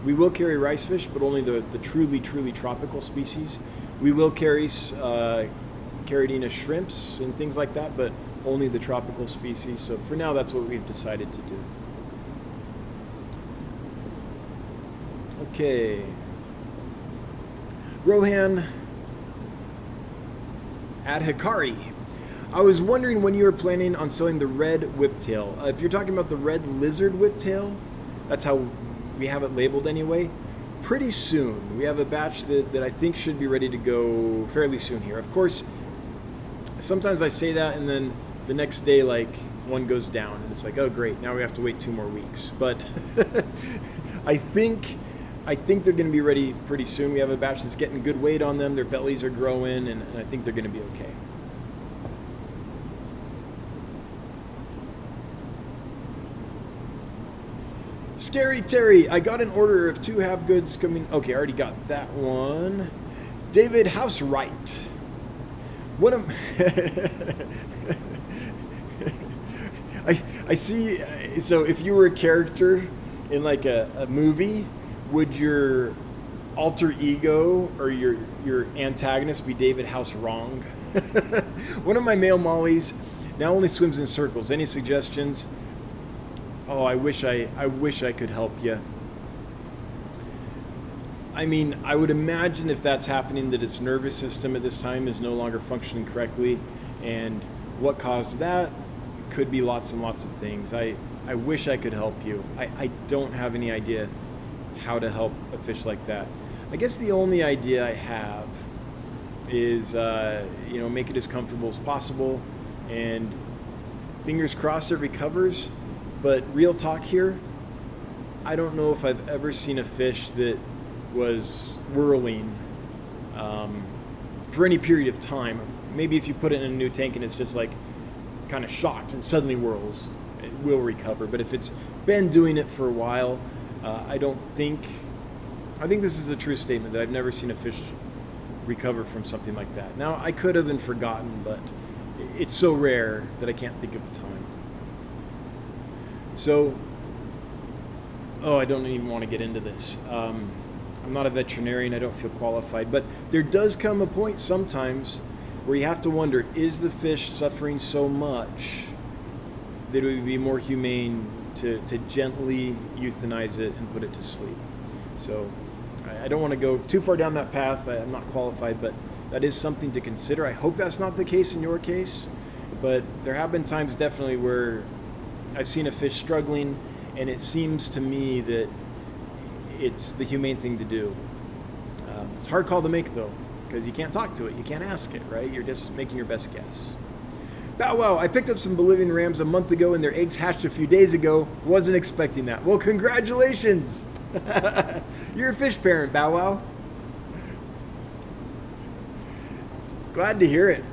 we will carry rice fish, but only the truly tropical species. We will carry Caridina shrimps and things like that, but only the tropical species. So for now, that's what we've decided to do. Okay. Rohan Adhikari. I was wondering when you were planning on selling the red whiptail. If you're talking about the red lizard whiptail, that's how we have it labeled anyway. Pretty soon. We have a batch that I think should be ready to go fairly soon here. Of course, sometimes I say that and then the next day, like, one goes down and it's like, oh great, now we have to wait 2 more weeks. But I think they're going to be ready pretty soon. We have a batch that's getting good weight on them. Their bellies are growing, and I think they're going to be okay. Scary Terry, I got an order of 2 have goods coming. Okay, I already got that one. David Housewright. What am I see. So if you were a character in like a movie, would your alter ego or your antagonist be David Housewrong? One of my male mollies now only swims in circles. Any suggestions? Oh, I wish I could help you. I mean, I would imagine if that's happening that its nervous system at this time is no longer functioning correctly, and what caused that could be lots and lots of things. I wish I could help you. I don't have any idea how to help a fish like that. I guess the only idea I have is make it as comfortable as possible, and fingers crossed it recovers. But real talk here, I don't know if I've ever seen a fish that was whirling for any period of time. Maybe if you put it in a new tank and it's just like kind of shocked and suddenly whirls, it will recover. But if it's been doing it for a while, I think this is a true statement that I've never seen a fish recover from something like that. Now, I could have been forgotten, but it's so rare that I can't think of a time. So, I don't even want to get into this. I'm not a veterinarian. I don't feel qualified. But there does come a point sometimes where you have to wonder, is the fish suffering so much that it would be more humane to gently euthanize it and put it to sleep? So I don't want to go too far down that path. I'm not qualified, but that is something to consider. I hope that's not the case in your case. But there have been times definitely where I've seen a fish struggling, and it seems to me that it's the humane thing to do. It's a hard call to make, though, because you can't talk to it. You can't ask it, right? You're just making your best guess. Bow wow, I picked up some Bolivian rams a month ago, and their eggs hatched a few days ago. Wasn't expecting that. Well, congratulations. You're a fish parent, Bow wow. Glad to hear it.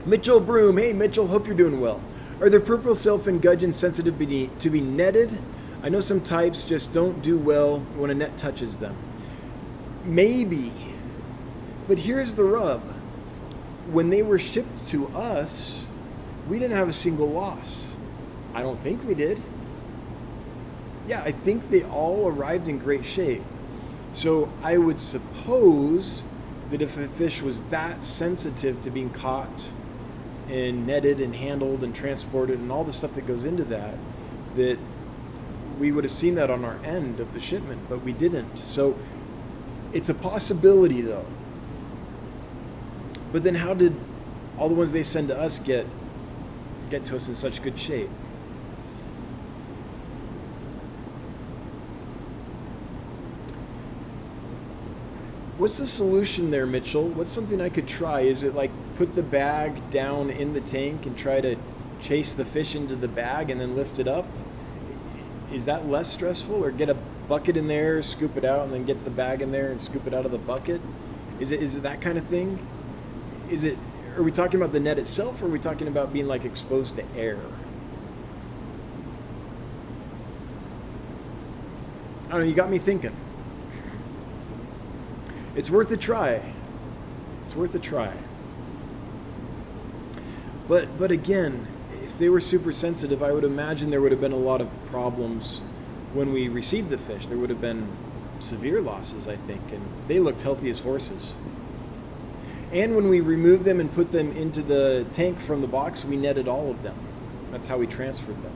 Mitchell Broom. Hey, Mitchell, hope you're doing well. Are the purple sailfin gudgeons sensitive to be netted? I know some types just don't do well when a net touches them. Maybe. But here's the rub. When they were shipped to us, we didn't have a single loss. I don't think we did. Yeah, I think they all arrived in great shape. So I would suppose that if a fish was that sensitive to being caught and netted and handled and transported and all the stuff that goes into that, that we would have seen that on our end of the shipment, but we didn't. So it's a possibility though. But then how did all the ones they send to us get to us in such good shape? What's the solution there, Mitchell? What's something I could try? Is it like put the bag down in the tank and try to chase the fish into the bag and then lift it up? Is that less stressful? Or get a bucket in there, scoop it out, and then get the bag in there and scoop it out of the bucket? Is it that kind of thing? Are we talking about the net itself, or are we talking about being like exposed to air? I don't know, you got me thinking. It's worth a try. It's worth a try. But again, if they were super sensitive, I would imagine there would have been a lot of problems when we received the fish. There would have been severe losses, I think, and they looked healthy as horses. And when we removed them and put them into the tank from the box, we netted all of them. That's how we transferred them.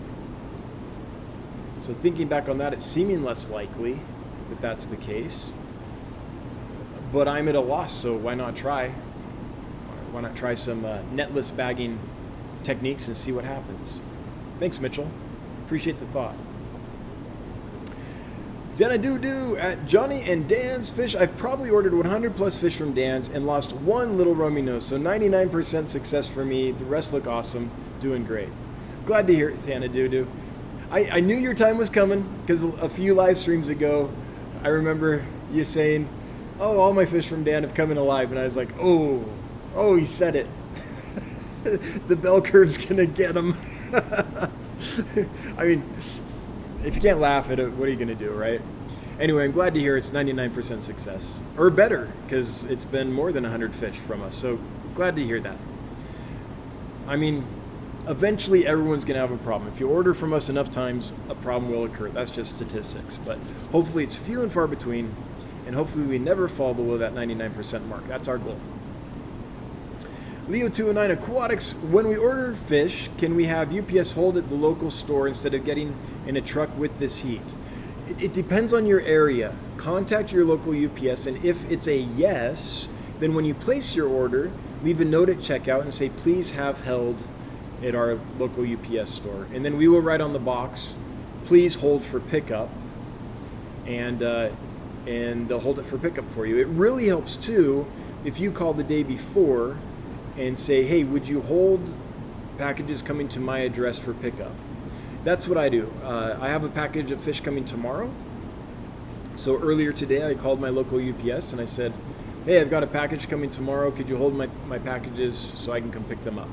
So thinking back on that, it's seeming less likely that that's the case. But I'm at a loss, so why not try? Why not try some netless bagging techniques and see what happens? Thanks, Mitchell. Appreciate the thought. Xanadu at Johnny and Dan's Fish. I've probably ordered 100 plus fish from Dan's and lost one little rummy nose, so 99% success for me. The rest look awesome. Doing great. Glad to hear it, Xanadu. I knew your time was coming because a few live streams ago, I remember you saying, "Oh, all my fish from Dan have come in alive," and I was like, "Oh, he said it." The bell curve's gonna get him. I mean, if you can't laugh at it, what are you gonna do, right? Anyway, I'm glad to hear it's 99% success, or better, because it's been more than 100 fish from us. So glad to hear that. I mean, eventually everyone's gonna have a problem. If you order from us enough times, a problem will occur. That's just statistics. But hopefully it's few and far between. And hopefully we never fall below that 99% mark. That's our goal. Leo209 Aquatics, when we order fish, can we have UPS hold at the local store instead of getting in a truck with this heat? It depends on your area. Contact your local UPS, and if it's a yes, then when you place your order, leave a note at checkout and say, please have held at our local UPS store. And then we will write on the box, please hold for pickup. And they'll hold it for pickup for you. It really helps too if you call the day before and say, hey, would you hold packages coming to my address for pickup? That's what I do. I have a package of fish coming tomorrow. So earlier today I called my local UPS and I said, hey, I've got a package coming tomorrow. Could you hold my packages so I can come pick them up?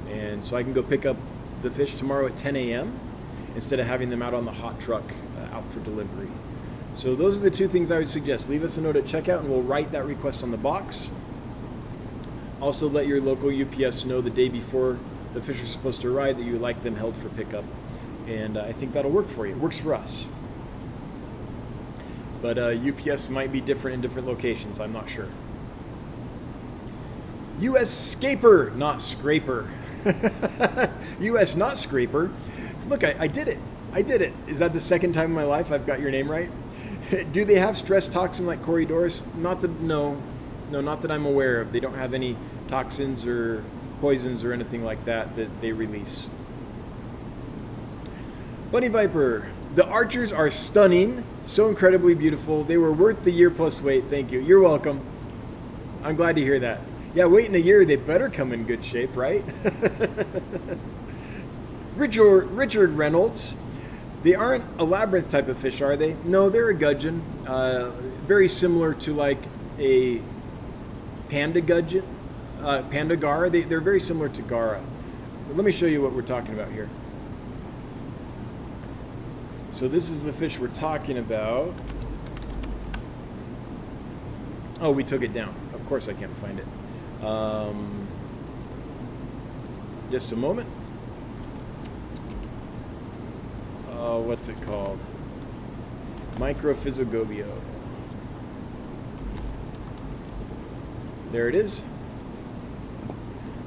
And so I can go pick up the fish tomorrow at 10 a.m. instead of having them out on the hot truck out for delivery. So those are the two things I would suggest. Leave us a note at checkout and we'll write that request on the box. Also let your local UPS know the day before the fish are supposed to arrive that you would like them held for pickup. And I think that'll work for you. It works for us. But UPS might be different in different locations. I'm not sure. US Scaper, not Scraper. US not Scraper. Look, I did it. I did it. Is that the second time in my life I've got your name right? Do they have stress toxin like Corydoras? No, not that I'm aware of. They don't have any toxins or poisons or anything like that they release. Bunny Viper, the archers are stunning, so incredibly beautiful. They were worth the year plus wait. Thank you. You're welcome. I'm glad to hear that. Yeah, wait in a year, they better come in good shape, right? Richard Reynolds. They aren't a labyrinth type of fish, are they? No, they're a gudgeon. Very similar to like a panda gudgeon, panda gara. They're very similar to gara. But let me show you what we're talking about here. So this is the fish we're talking about. Oh, we took it down. Of course I can't find it. Just a moment. What's it called? Microphysiogobio. There it is.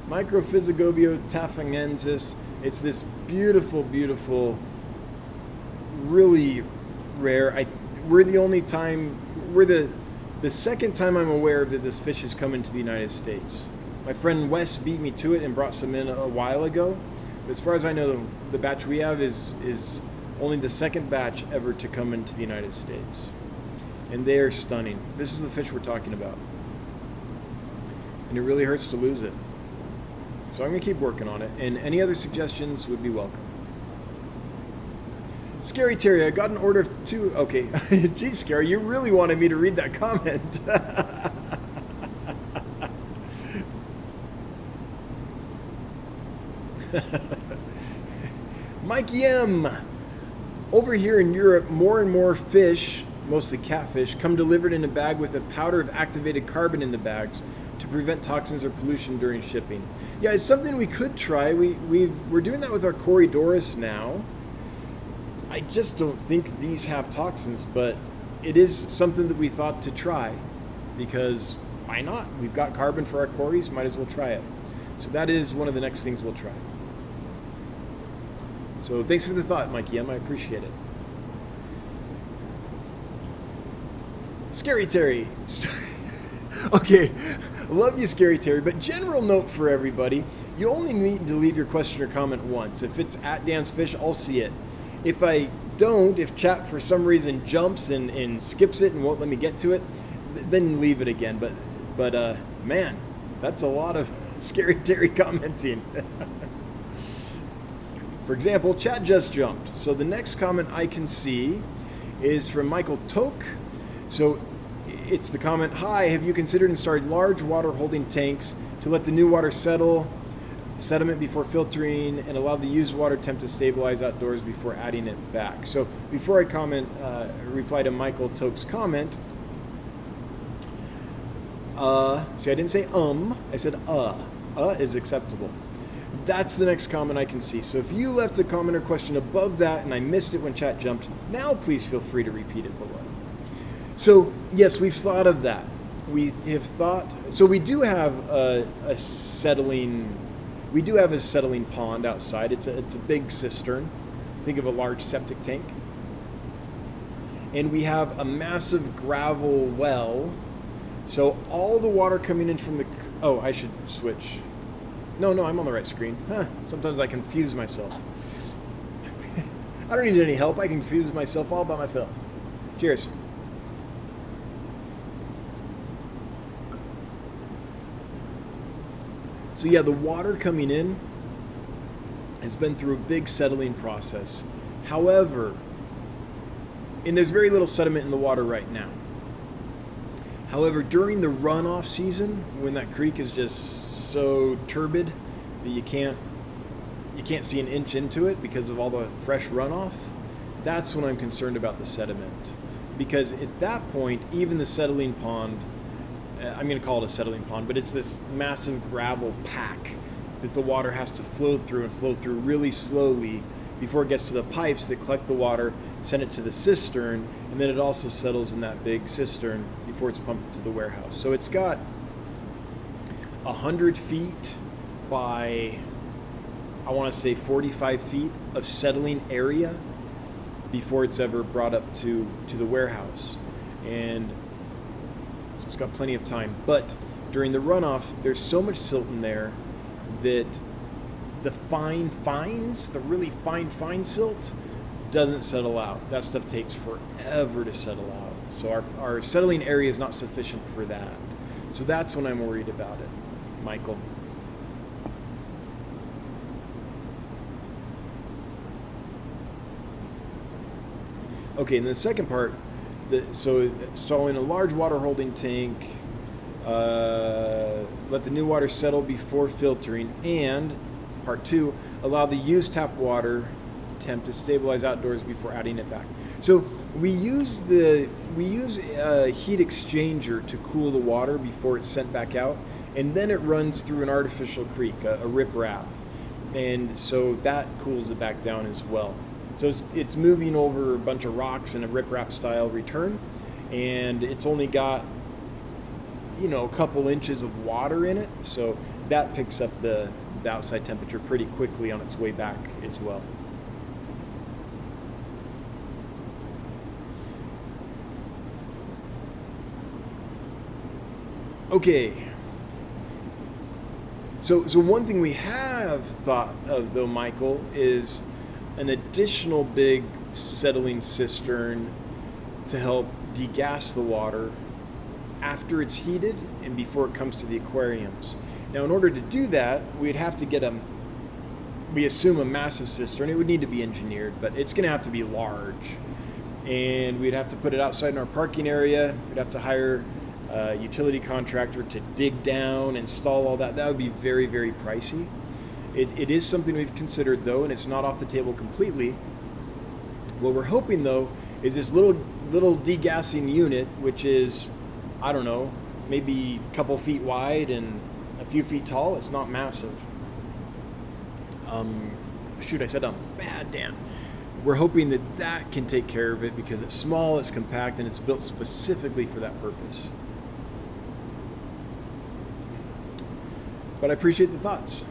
Microphysogobio tafangensis. It's this beautiful, beautiful, really rare. We're the second time I'm aware that this fish has come into the United States. My friend Wes beat me to it and brought some in a while ago. But as far as I know, the batch we have is only the second batch ever to come into the United States. And they are stunning. This is the fish we're talking about. And it really hurts to lose it. So I'm going to keep working on it. And any other suggestions would be welcome. Scary Terry, I got an order of 2. Okay. Geez, Scary, you really wanted me to read that comment. Mikey M. Over here in Europe, more and more fish, mostly catfish, come delivered in a bag with a powder of activated carbon in the bags to prevent toxins or pollution during shipping. Yeah, it's something we could try. We're doing that with our Corydoras now. I just don't think these have toxins, but it is something that we thought to try because why not? We've got carbon for our Corys, might as well try it. So that is one of the next things we'll try. So thanks for the thought, Mikey M. I appreciate it. Scary Terry. Okay, love you, Scary Terry, but general note for everybody, you only need to leave your question or comment once. If it's at Dan's Fish, I'll see it. If I don't, if chat for some reason jumps and skips it and won't let me get to it, then leave it again. But man, that's a lot of Scary Terry commenting. For example, chat just jumped. So the next comment I can see is from Michael Toke. So it's the comment, hi, have you considered installing large water holding tanks to let the new water sediment before filtering and allow the used water temp to stabilize outdoors before adding it back? So before I reply to Michael Toke's comment, see, I didn't say I said is acceptable. That's the next comment I can see. So if you left a comment or question above that and I missed it when chat jumped, now please feel free to repeat it below. So yes, we've thought of that. We have thought, so we do have a settling pond outside. It's a big cistern. Think of a large septic tank. And we have a massive gravel well. So all the water coming in from the, oh, I should switch. No, I'm on the right screen. Sometimes I confuse myself. I don't need any help. I can confuse myself all by myself. Cheers. So yeah, the water coming in has been through a big settling process. However, and there's very little sediment in the water right now. However, during the runoff season, when that creek is just so turbid that you can't see an inch into it because of all the fresh runoff, that's when I'm concerned about the sediment. Because at that point, even the settling pond, I'm going to call it a settling pond, but it's this massive gravel pack that the water has to flow through really slowly before it gets to the pipes that collect the water, send it to the cistern, and then it also settles in that big cistern before it's pumped to the warehouse. So it's got 100 feet by, I want to say 45 feet of settling area before it's ever brought up to the warehouse. And so it's got plenty of time. But during the runoff, there's so much silt in there that the really fine silt doesn't settle out. That stuff takes forever to settle out. So our settling area is not sufficient for that. So that's when I'm worried about it, Michael. Okay, and the second part, so installing a large water holding tank, let the new water settle before filtering, and part 2, allow the used tap water temp to stabilize outdoors before adding it back. So we use a heat exchanger to cool the water before it's sent back out, and then it runs through an artificial creek, a riprap, and so that cools it back down as well. So it's moving over a bunch of rocks in a riprap style return, and it's only got a couple inches of water in it, so that picks up the outside temperature pretty quickly on its way back as well. Okay. So one thing we have thought of, though, Michael, is an additional big settling cistern to help degas the water after it's heated and before it comes to the aquariums. Now, in order to do that, we'd have to get we assume a massive cistern. It would need to be engineered, but it's going to have to be large. And we'd have to put it outside in our parking area. We'd have to hire a utility contractor to dig down, install all that. That would be very, very pricey. It is something we've considered, though, and it's not off the table completely. What we're hoping, though, is this little degassing unit, which is, I don't know, maybe a couple feet wide and a few feet tall. It's not massive. Shoot, I said bad, Dan. We're hoping that can take care of it because it's small, it's compact, and it's built specifically for that purpose. But I appreciate the thoughts.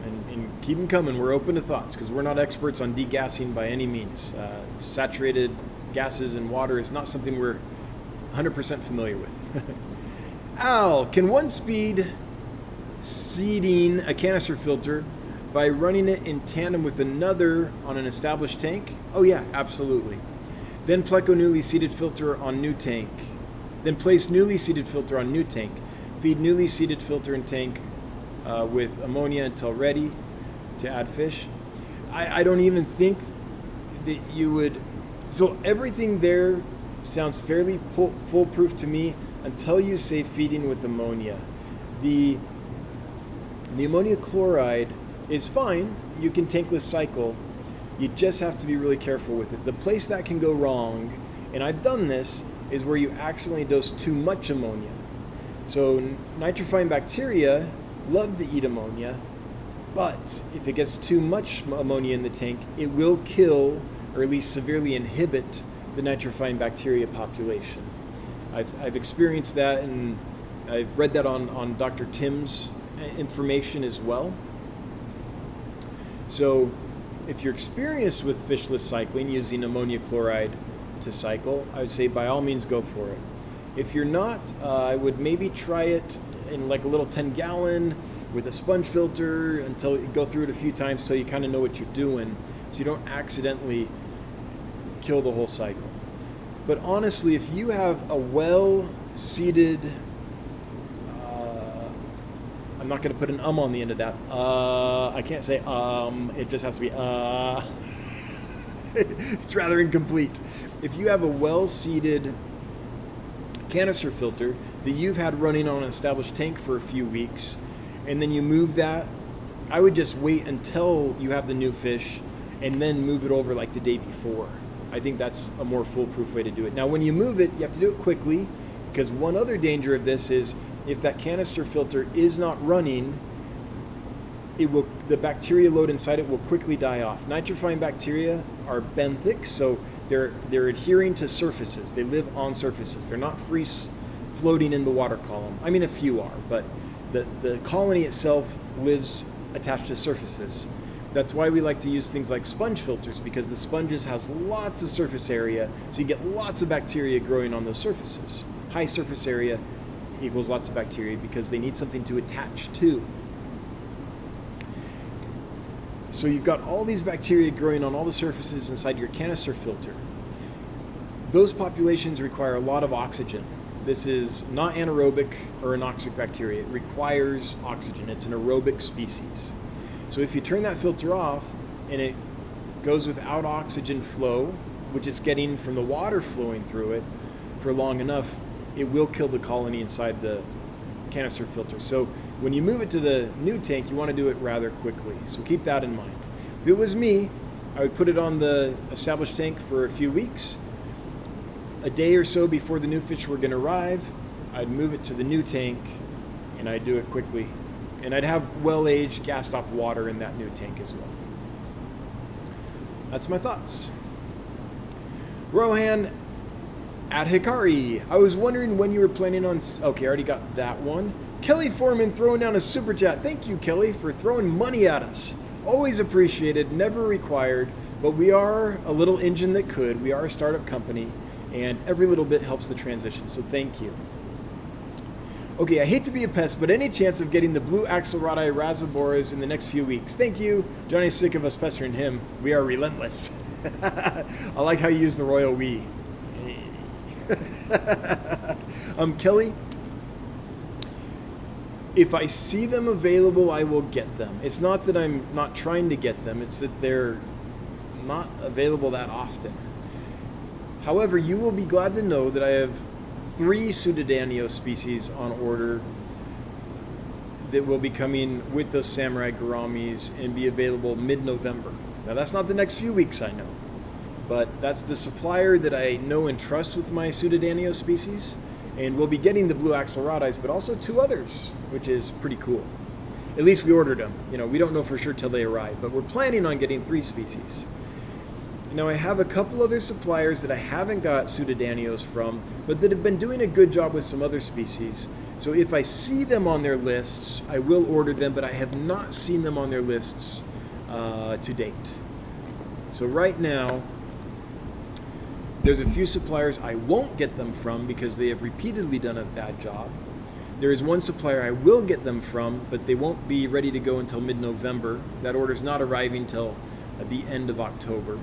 And keep them coming. We're open to thoughts because we're not experts on degassing by any means. Saturated gases and water is not something we're 100% familiar with. Al, can one speed seeding a canister filter by running it in tandem with another on an established tank? Oh yeah, absolutely. Then Pleco newly seeded filter on new tank. Then place newly seeded filter on new tank. Feed newly seeded filter and tank with ammonia until ready to add fish. I don't even think that you would. So everything there sounds fairly foolproof to me until you say feeding with ammonia. The ammonia chloride is fine. You can tankless cycle. You just have to be really careful with it. The place that can go wrong, and I've done this, is where you accidentally dose too much ammonia. So nitrifying bacteria love to eat ammonia, but if it gets too much ammonia in the tank, it will kill or at least severely inhibit the nitrifying bacteria population. I've experienced that, and I've read that on Dr. Tim's information as well. So if you're experienced with fishless cycling using ammonia chloride to cycle, I would say by all means go for it. If you're not, I would maybe try it in like a little 10-gallon with a sponge filter until you go through it a few times so you kind of know what you're doing, so you don't accidentally kill the whole cycle. But honestly, if you have a well-seeded, I'm not going to put an on the end of that. I can't say it just has to be It's rather incomplete. If you have a well-seeded canister filter that you've had running on an established tank for a few weeks, and then you move that, I would just wait until you have the new fish and then move it over like the day before. I think that's a more foolproof way to do it. Now, when you move it, you have to do it quickly, because one other danger of this is if that canister filter is not running, the bacteria load inside it will quickly die off. Nitrifying bacteria are benthic, so they're adhering to surfaces. They live on surfaces. They're not free floating in the water column. I mean, a few are, but the colony itself lives attached to surfaces. That's why we like to use things like sponge filters, because the sponges has lots of surface area, so you get lots of bacteria growing on those surfaces. High surface area equals lots of bacteria because they need something to attach to. So you've got all these bacteria growing on all the surfaces inside your canister filter. Those populations require a lot of oxygen. This is not anaerobic or anoxic bacteria. It requires oxygen. It's an aerobic species. So if you turn that filter off and it goes without oxygen flow, which it's getting from the water flowing through it for long enough, it will kill the colony inside the canister filter. So when you move it to the new tank, you want to do it rather quickly. So keep that in mind. If it was me, I would put it on the established tank for a few weeks. A day or so before the new fish were going to arrive, I'd move it to the new tank, and I'd do it quickly. And I'd have well-aged, gassed-off water in that new tank as well. That's my thoughts. Rohan at Hikari, I was wondering when you were planning on... Okay, I already got that one. Kelly Foreman throwing down a super chat. Thank you, Kelly, for throwing money at us. Always appreciated, never required, but we are a little engine that could. We are a startup company, and every little bit helps the transition, so thank you. Okay, I hate to be a pest, but any chance of getting the blue axelrodi razoboras in the next few weeks? Thank you. Johnny's sick of us pestering him. We are relentless. I like how you use the royal we. Kelly, if I see them available, I will get them. It's not that I'm not trying to get them, it's that they're not available that often. However, you will be glad to know that I have 3 Pseudodanio species on order that will be coming with those samurai gouramis and be available mid-November. Now, that's not the next few weeks, I know, but that's the supplier that I know and trust with my Pseudodanio species, and we'll be getting the blue axelrodis, but also 2 others, which is pretty cool. At least we ordered them. You know, we don't know for sure till they arrive, but we're planning on getting 3 species. Now, I have a couple other suppliers that I haven't got Pseudodanios from, but that have been doing a good job with some other species. So if I see them on their lists, I will order them, but I have not seen them on their lists to date. So right now, there's a few suppliers I won't get them from because they have repeatedly done a bad job. There is one supplier I will get them from, but they won't be ready to go until mid-November. That order's not arriving till the end of October.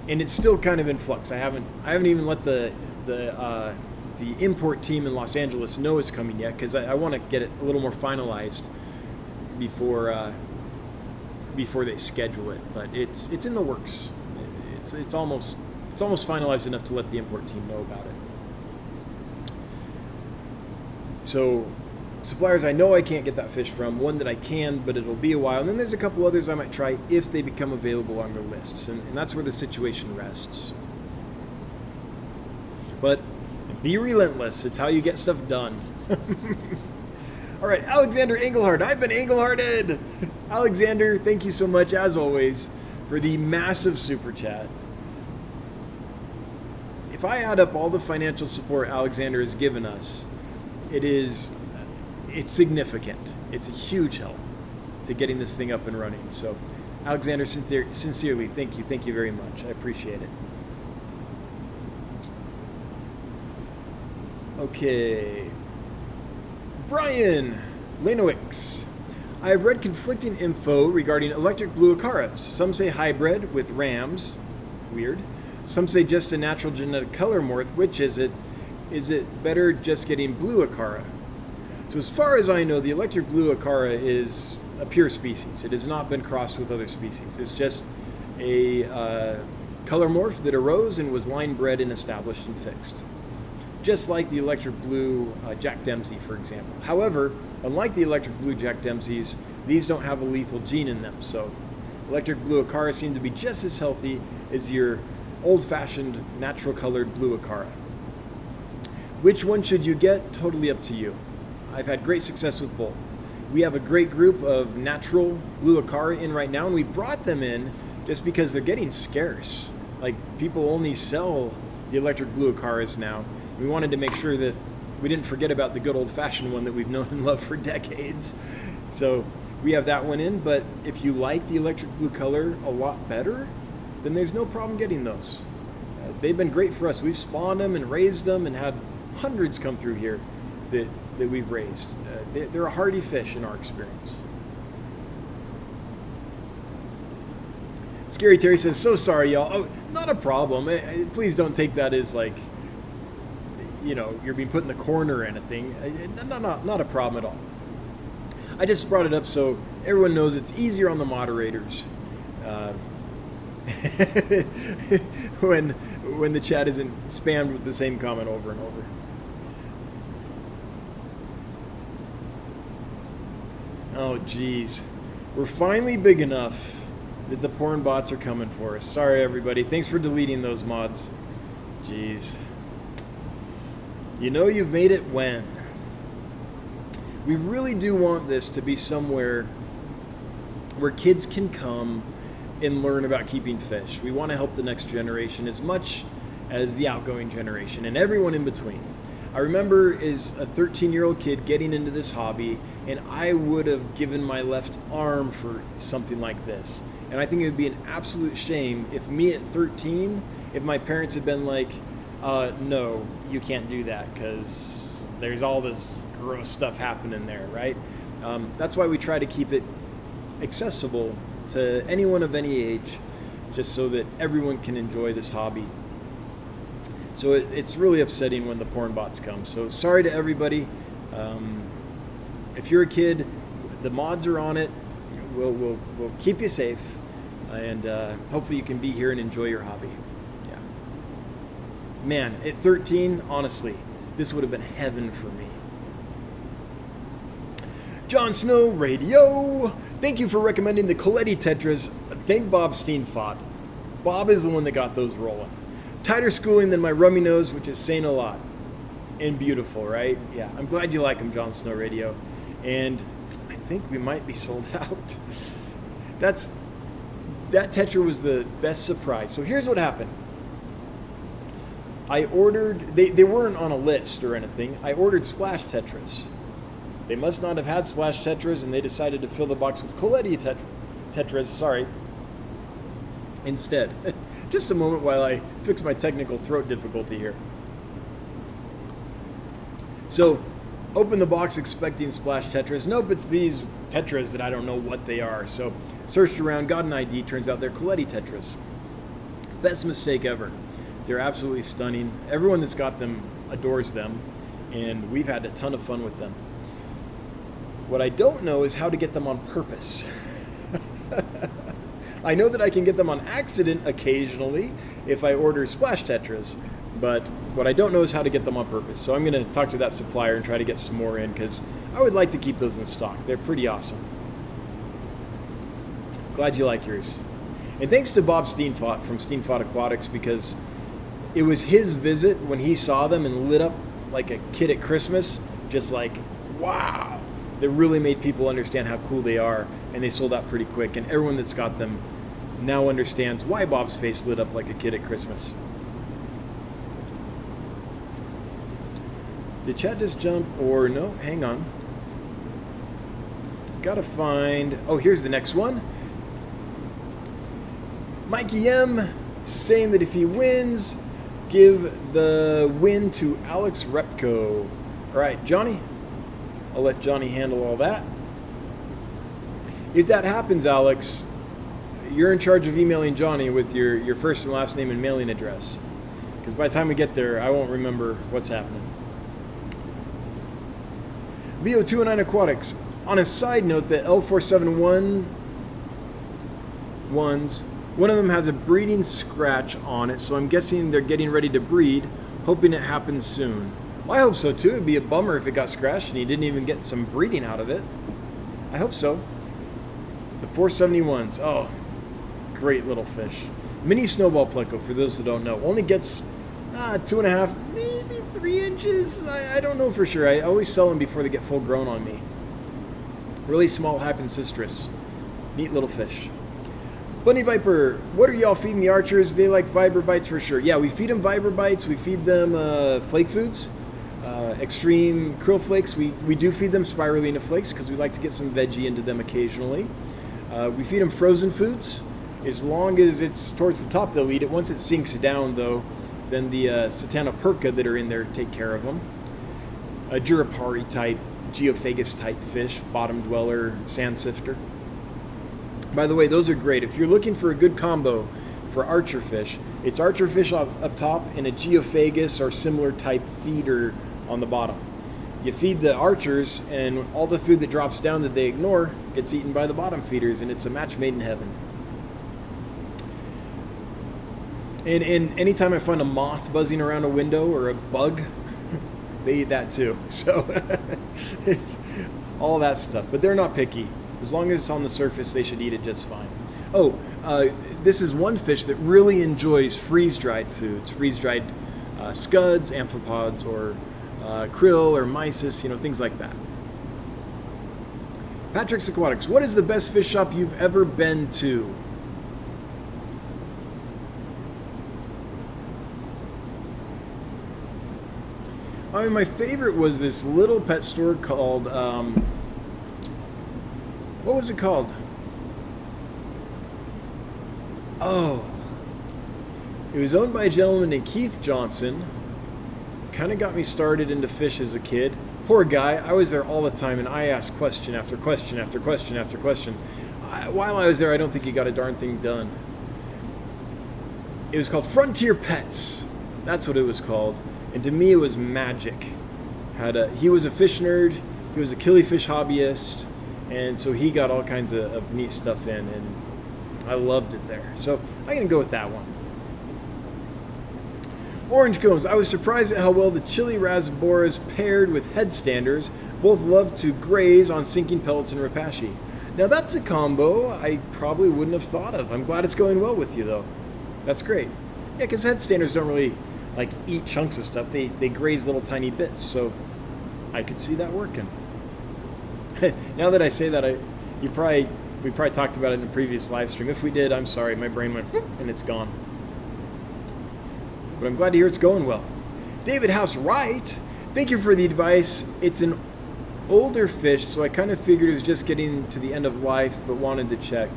And it's still kind of in flux. I haven't even let the import team in Los Angeles know it's coming yet because I want to get it a little more finalized before they schedule it. But it's in the works. It's almost finalized enough to let the import team know about it. So suppliers I know I can't get that fish from, one that I can, but it'll be a while. And then there's a couple others I might try if they become available on their lists. And that's where the situation rests. But be relentless. It's how you get stuff done. All right, Alexander Engelhardt. I've been Engelharted. Alexander, thank you so much, as always, for the massive super chat. If I add up all the financial support Alexander has given us, it's significant. It's a huge help to getting this thing up and running. So, Alexander, sincerely, thank you. Thank you very much. I appreciate it. Okay. Brian Lenowicz. I have read conflicting info regarding electric blue acaras. Some say hybrid with rams. Weird. Some say just a natural genetic color morph. Which is it? Is it better just getting blue acara? So as far as I know, the electric blue acara is a pure species. It has not been crossed with other species. It's just a color morph that arose and was line bred and established and fixed. Just like the electric blue Jack Dempsey, for example. However, unlike the electric blue Jack Dempseys, these don't have a lethal gene in them. So electric blue acara seem to be just as healthy as your old-fashioned natural colored blue acara. Which one should you get? Totally up to you. I've had great success with both. We have a great group of natural blue acara in right now, and we brought them in just because they're getting scarce. Like, people only sell the electric blue acaras now. We wanted to make sure that we didn't forget about the good old-fashioned one that we've known and loved for decades. So we have that one in, but if you like the electric blue color a lot better, then there's no problem getting those. They've been great for us. We've spawned them and raised them and had hundreds come through here that we've raised. They're a hardy fish in our experience. Scary Terry says, so sorry, y'all. Oh, not a problem. Please don't take that as like, you know, you're being put in the corner or anything. Not a problem at all. I just brought it up so everyone knows it's easier on the moderators when the chat isn't spammed with the same comment over and over. Oh, geez. We're finally big enough that the porn bots are coming for us. Sorry, everybody. Thanks for deleting those mods. Jeez. You know you've made it when. We really do want this to be somewhere where kids can come and learn about keeping fish. We want to help the next generation as much as the outgoing generation and everyone in between. I remember as a 13-year-old kid getting into this hobby, and I would have given my left arm for something like this. And I think it would be an absolute shame if me at 13, if my parents had been like, no, you can't do that because there's all this gross stuff happening there, right? That's why we try to keep it accessible to anyone of any age, just so that everyone can enjoy this hobby. So it's really upsetting when the porn bots come. So sorry to everybody. If you're a kid, the mods are on it. We'll keep you safe, and hopefully you can be here and enjoy your hobby. Yeah. Man, at 13, honestly, this would have been heaven for me. Jon Snow Radio. Thank you for recommending the Coletti Tetras. Thank Bob Steenfott. Bob is the one that got those rolling. Tighter schooling than my rummy nose, which is saying a lot. And beautiful, right? Yeah, I'm glad you like them, Jon Snow Radio. And I think we might be sold out. That Tetra was the best surprise. So here's what happened. I ordered, they weren't on a list or anything. I ordered Splash Tetras. They must not have had Splash Tetras, and they decided to fill the box with Coletti Tetras, instead. Just a moment while I fix my technical throat difficulty here. So, open the box expecting Splash Tetras. Nope, it's these Tetras that I don't know what they are. So, searched around, got an ID, turns out they're Coletti Tetras. Best mistake ever. They're absolutely stunning. Everyone that's got them adores them, and we've had a ton of fun with them. What I don't know is how to get them on purpose. I know that I can get them on accident occasionally if I order Splash Tetras, but what I don't know is how to get them on purpose. So I'm going to talk to that supplier and try to get some more in, because I would like to keep those in stock. They're pretty awesome. Glad you like yours. And thanks to Bob Steenfott from Steenfott Aquatics, because it was his visit when he saw them and lit up like a kid at Christmas, just like, wow. That really made people understand how cool they are, and they sold out pretty quick, and everyone that's got them now understands why Bob's face lit up like a kid at Christmas. Did chat just jump, or no? Hang on. Gotta find... Oh, here's the next one. Mikey M saying that if he wins, give the win to Alex Repko. All right, Johnny. I'll let Johnny handle all that. If that happens, Alex, you're in charge of emailing Johnny with your first and last name and mailing address. Because by the time we get there, I won't remember what's happening. Leo209 Aquatics. On a side note, the L471 ones, one of them has a breeding scratch on it, so I'm guessing they're getting ready to breed, hoping it happens soon. Well, I hope so too. It'd be a bummer if it got scratched and you didn't even get some breeding out of it. I hope so. The 471s. Oh, great little fish. Mini snowball pleco, for those that don't know. Only gets 2.5, maybe 3 inches. I don't know for sure. I always sell them before they get full grown on me. Really small hypancistrus. Neat little fish. Bunny Viper, what are y'all feeding the archers? They like Vibra Bites for sure. Yeah, we feed them Vibra Bites. We feed them flake foods. Extreme krill flakes. We do feed them spirulina flakes because we like to get some veggie into them occasionally. We feed them frozen foods. As long as it's towards the top, they'll eat it. Once it sinks down, though, then the Satanoperca that are in there take care of them. A Jurapari type, Geophagus type fish, bottom dweller, sand sifter. By the way, those are great. If you're looking for a good combo for archer fish, it's archer fish up top and a Geophagus or similar type feeder on the bottom. You feed the archers, and all the food that drops down that they ignore gets eaten by the bottom feeders, and it's a match made in heaven. And anytime I find a moth buzzing around a window or a bug, they eat that too. So it's all that stuff. But they're not picky. As long as it's on the surface, they should eat it just fine. Oh, this is one fish that really enjoys freeze-dried foods. Freeze-dried scuds, amphipods, or krill or mysis, things like that. Patrick's Aquatics. What is the best fish shop you've ever been to? I mean, my favorite was this little pet store called, what was it called? Oh, it was owned by a gentleman named Keith Johnson. Kind of got me started into fish as a kid. Poor guy, I was there all the time, and I asked question after question after question after question. While I was there, I don't think he got a darn thing done. It was called Frontier Pets. That's what it was called. And to me, it was magic. He was a fish nerd. He was a killifish hobbyist. And so he got all kinds of neat stuff in. And I loved it there. So I'm going to go with that one. Orange Cones. I was surprised at how well the chili rasboras paired with headstanders. Both love to graze on sinking pellets and rapashi. Now that's a combo I probably wouldn't have thought of. I'm glad it's going well with you, though. That's great. Yeah, because headstanders don't really like eat chunks of stuff. They graze little tiny bits. So I could see that working. Now that I say that, we probably talked about it in a previous live stream. If we did, I'm sorry. My brain went and it's gone. But I'm glad to hear it's going well. David House Wright, thank you for the advice. It's an older fish, so I kind of figured it was just getting to the end of life, but wanted to check.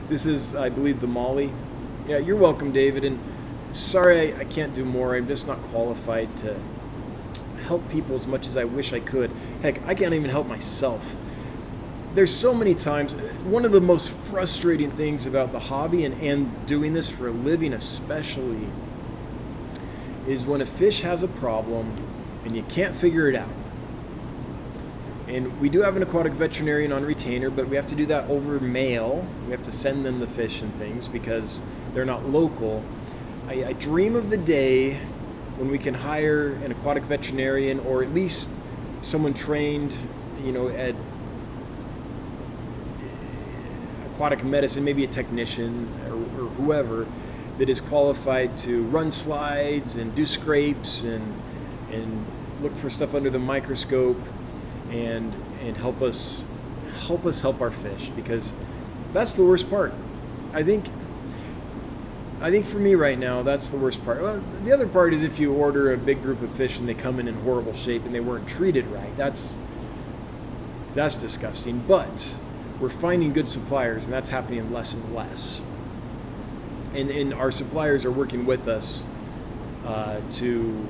This is, I believe, the Molly. Yeah, you're welcome, David. And sorry I can't do more. I'm just not qualified to help people as much as I wish I could. Heck, I can't even help myself. There's so many times, one of the most frustrating things about the hobby and doing this for a living especially, is when a fish has a problem and you can't figure it out. And we do have an aquatic veterinarian on retainer, but we have to do that over mail. We have to send them the fish and things because they're not local. I dream of the day when we can hire an aquatic veterinarian, or at least someone trained, at aquatic medicine, maybe a technician or whoever, that is qualified to run slides and do scrapes and look for stuff under the microscope and help us help our fish, because that's the worst part. I think for me right now, that's the worst part. Well, the other part is if you order a big group of fish and they come in horrible shape and they weren't treated right. That's disgusting. But we're finding good suppliers, and that's happening less and less. And our suppliers are working with us to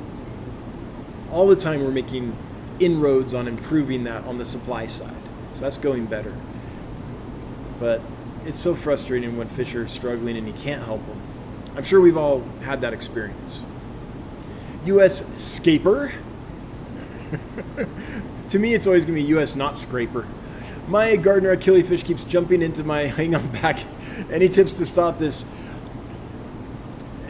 all the time. We're making inroads on improving that on the supply side. So that's going better. But it's so frustrating when fish are struggling and you can't help them. I'm sure we've all had that experience. U.S. Scaper. To me, it's always going to be U.S. not scraper. My gardener at killifish keeps jumping into my hang-on back. Any tips to stop this?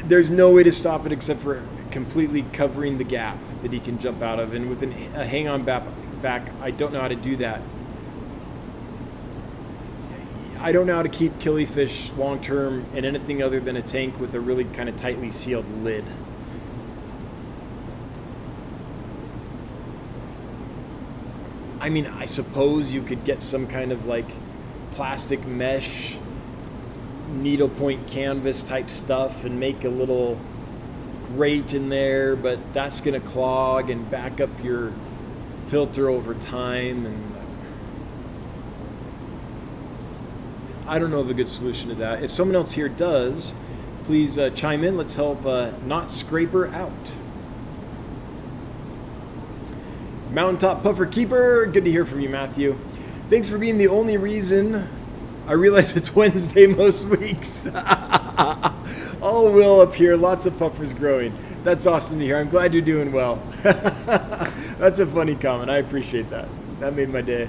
There's no way to stop it except for completely covering the gap that he can jump out of. And with a hang-on back, I don't know how to do that. I don't know how to keep killifish long-term in anything other than a tank with a really kind of tightly sealed lid. I mean, I suppose you could get some kind of like plastic mesh, needlepoint canvas type stuff and make a little grate in there, but that's going to clog and back up your filter over time, and I don't know of a good solution to that. If someone else here does, please chime in. Let's help not scraper out. Mountaintop Puffer Keeper, good to hear from you, Matthew. Thanks for being the only reason I realize it's Wednesday most weeks. All will up here, lots of puffers growing. That's awesome to hear. I'm glad you're doing well. That's a funny comment. I appreciate that. That made my day.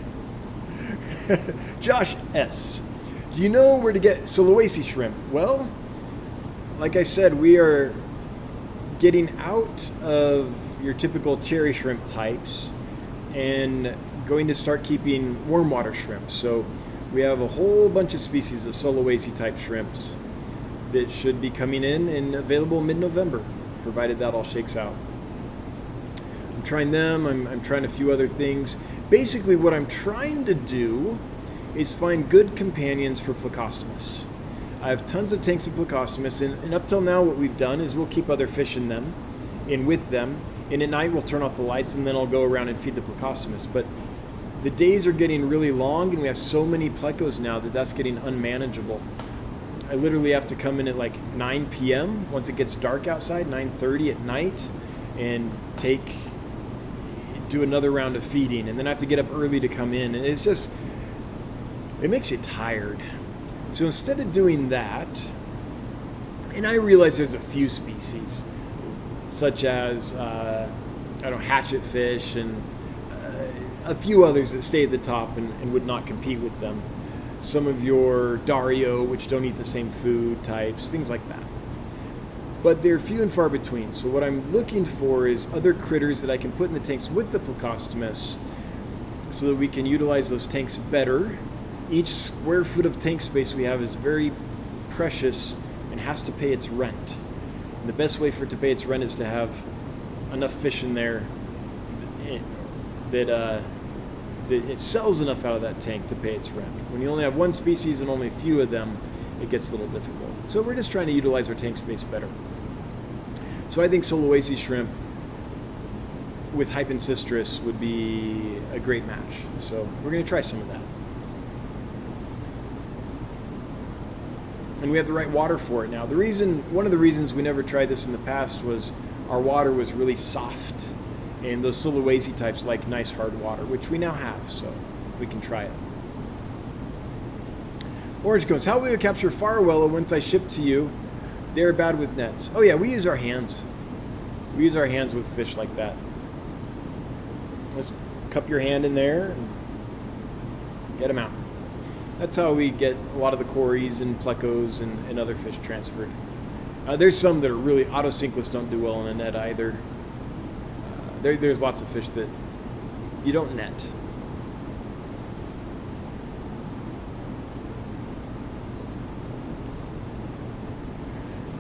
Josh S. Do you know where to get Sulawesi shrimp? Well, like I said, we are getting out of your typical cherry shrimp types and going to start keeping warm water shrimp. So we have a whole bunch of species of Sulawesi type shrimps that should be coming in and available mid-November, provided that all shakes out. I'm trying them. I'm trying a few other things. Basically, what I'm trying to do is find good companions for Plecostomus. I have tons of tanks of Plecostomus, and up till now what we've done is we'll keep other fish in with them, And at night we'll turn off the lights and then I'll go around and feed the Plecostomus. But the days are getting really long and we have so many Plecos now that that's getting unmanageable. I literally have to come in at like 9 p.m. once it gets dark outside, 9:30 at night, and do another round of feeding. And then I have to get up early to come in. And it's just, it makes you tired. So instead of doing that, and I realize there's a few species, such as, hatchet fish and a few others that stay at the top and would not compete with them. Some of your Dario, which don't eat the same food types, things like that. But they're few and far between. So what I'm looking for is other critters that I can put in the tanks with the Plecostomus so that we can utilize those tanks better. Each square foot of tank space we have is very precious and has to pay its rent. And the best way for it to pay its rent is to have enough fish in there that it sells enough out of that tank to pay its rent. When you only have one species and only a few of them, it gets a little difficult. So we're just trying to utilize our tank space better. So I think Solwezi shrimp with Hypencistrus would be a great match. So we're going to try some of that. And we have the right water for it now. One of the reasons we never tried this in the past was our water was really soft. And those Solwezi types like nice hard water, which we now have, so we can try it. Orange Cones, how will you capture Farwella once I ship to you? They're bad with nets. Oh yeah, we use our hands. We use our hands with fish like that. Let's cup your hand in there and get them out. That's how we get a lot of the cories and plecos and other fish transferred. There's some that are really autosinkless, don't do well in a net either. There's lots of fish that you don't net.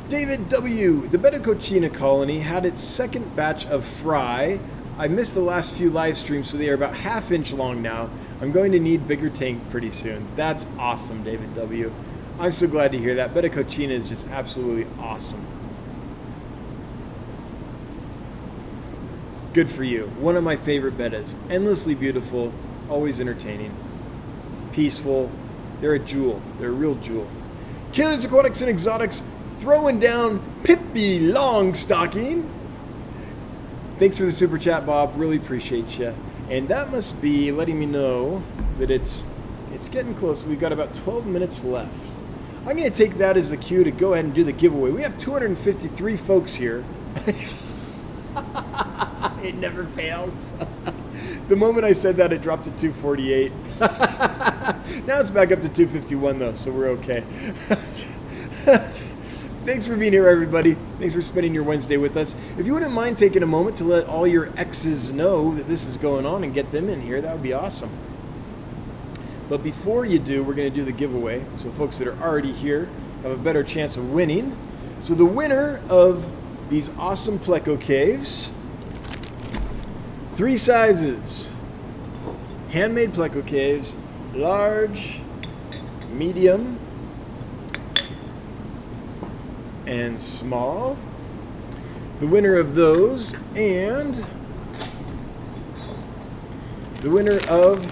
David W. The Betta Cochina colony had its second batch of fry. I missed the last few live streams, so they are about ½ inch long now. I'm going to need bigger tank pretty soon. That's awesome, David W. I'm so glad to hear that. Betta Cochina is just absolutely awesome. Good for you. One of my favorite bettas. Endlessly beautiful, always entertaining, peaceful. They're a jewel. They're a real jewel. Killers, Aquatics, and Exotics throwing down Pippi Longstocking. Thanks for the super chat, Bob. Really appreciate you. And that must be letting me know that it's getting close. We've got about 12 minutes left. I'm going to take that as the cue to go ahead and do the giveaway. We have 253 folks here. It never fails. The moment I said that, it dropped to 248. Now it's back up to 251, though, so we're okay. Thanks for being here, everybody. Thanks for spending your Wednesday with us. If you wouldn't mind taking a moment to let all your exes know that this is going on and get them in here, that would be awesome. But before you do, we're going to do the giveaway. So folks that are already here have a better chance of winning. So the winner of these awesome Pleco caves, 3 sizes, handmade Pleco caves, large, medium, and small. The winner of those, and the winner of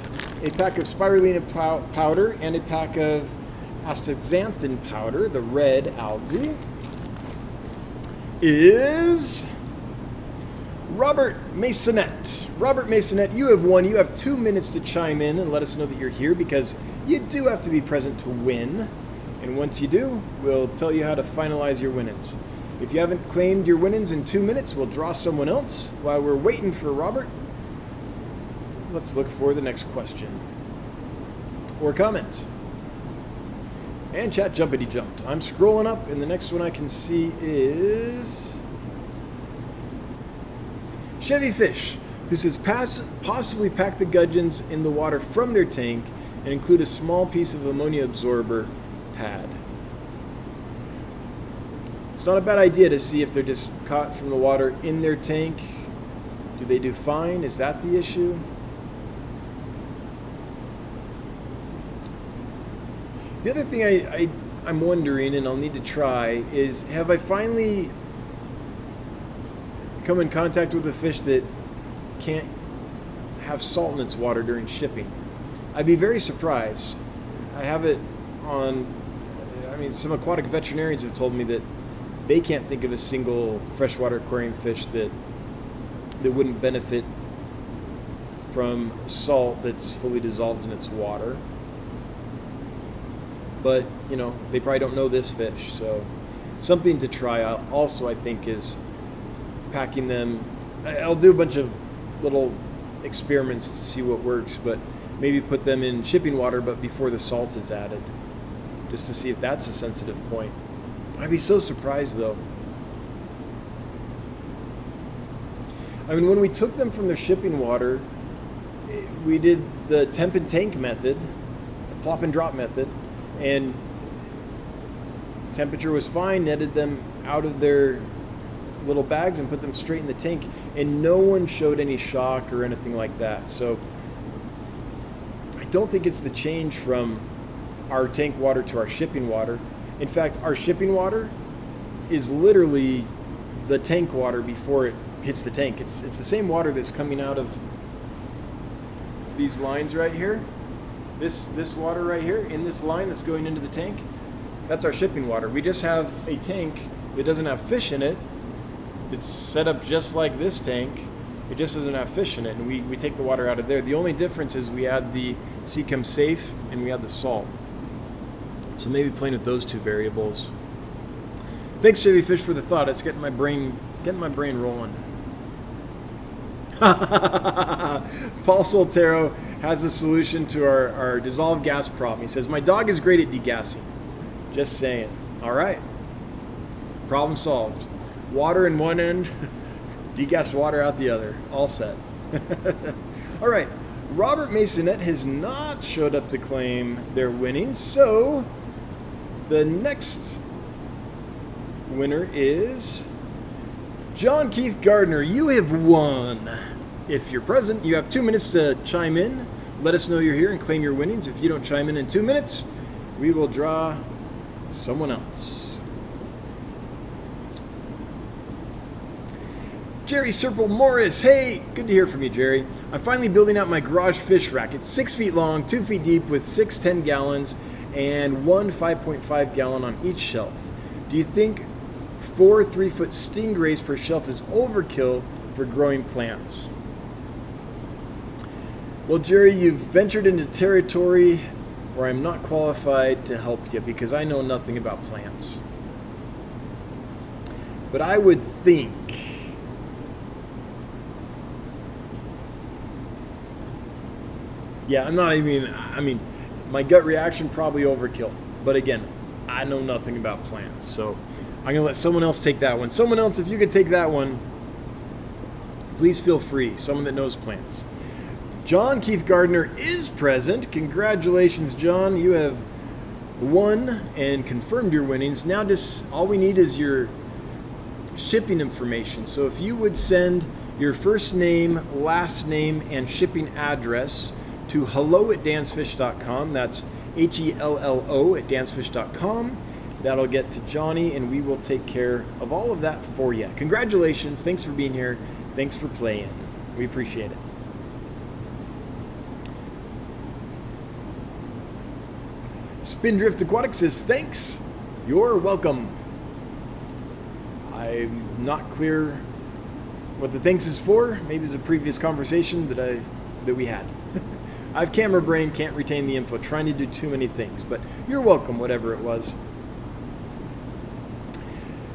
a pack of spirulina powder and a pack of astaxanthin powder, the red algae, is Robert Masonette. Robert Masonette, you have won. You have 2 minutes to chime in and let us know that you're here, because you do have to be present to win. And once you do, we'll tell you how to finalize your winnings. If you haven't claimed your winnings in 2 minutes, we'll draw someone else. While we're waiting for Robert, let's look for the next question or comment. And chat jumpity jumped. I'm scrolling up, and the next one I can see is Chevy Fish, who says possibly pack the gudgeons in the water from their tank and include a small piece of ammonia absorber pad. It's not a bad idea to see if they're just caught from the water in their tank. Do they do fine? Is that the issue? The other thing I'm wondering, and I'll need to try, is have I finally come in contact with a fish that can't have salt in its water during shipping. I'd be very surprised. I have it on, some aquatic veterinarians have told me that they can't think of a single freshwater aquarium fish that wouldn't benefit from salt that's fully dissolved in its water. But, they probably don't know this fish, so something to try out also, I think, is packing them. I'll do a bunch of little experiments to see what works, but maybe put them in shipping water, but before the salt is added, just to see if that's a sensitive point. I'd be so surprised, though. When we took them from their shipping water, we did the temp and tank method, plop and drop method, and temperature was fine, netted them out of their little bags and put them straight in the tank, and no one showed any shock or anything like that. So I don't think it's the change from our tank water to our shipping water. In fact, our shipping water is literally the tank water before it hits the tank. It's the same water that's coming out of these lines right here. This water right here in this line that's going into the tank, that's our shipping water. We just have a tank that doesn't have fish in it. It's set up just like this tank. It just doesn't have fish in it, and we take the water out of there. The only difference is we add the Seachem Safe and we add the salt. So maybe playing with those two variables. Thanks, Jellyfish, for the thought. It's getting my brain rolling. Paul Soltero has a solution to our dissolved gas problem. He says, my dog is great at degassing. Just saying. All right. Problem solved. Water in one end, degassed water out the other. All set. All right. Robert Masonette has not showed up to claim their winnings, so the next winner is John Keith Gardner. You have won. If you're present, you have 2 minutes to chime in. Let us know you're here and claim your winnings. If you don't chime in 2 minutes, we will draw someone else. Jerry Serple Morris. Hey, good to hear from you, Jerry. I'm finally building out my garage fish rack. It's 6 feet long, 2 feet deep, with 6 10-gallons and 1 5.5 gallon on each shelf. Do you think 4 3-foot stingrays per shelf is overkill for growing plants? Well, Jerry, you've ventured into territory where I'm not qualified to help you because I know nothing about plants. But I would think my gut reaction, probably overkill. But again, I know nothing about plants, so I'm going to let someone else take that one. Someone else, if you could take that one, please feel free. Someone that knows plants. John Keith Gardner is present. Congratulations, John. You have won and confirmed your winnings. Now just all we need is your shipping information. So if you would send your first name, last name, and shipping address to hello@dansfish.com. That's HELLO@dansfish.com. That'll get to Johnny, and we will take care of all of that for you. Congratulations. Thanks for being here. Thanks for playing. We appreciate it. Spindrift Aquatic says, thanks. You're welcome. I'm not clear what the thanks is for. Maybe it's a previous conversation that we had. I have camera brain, can't retain the info, trying to do too many things, but you're welcome, whatever it was.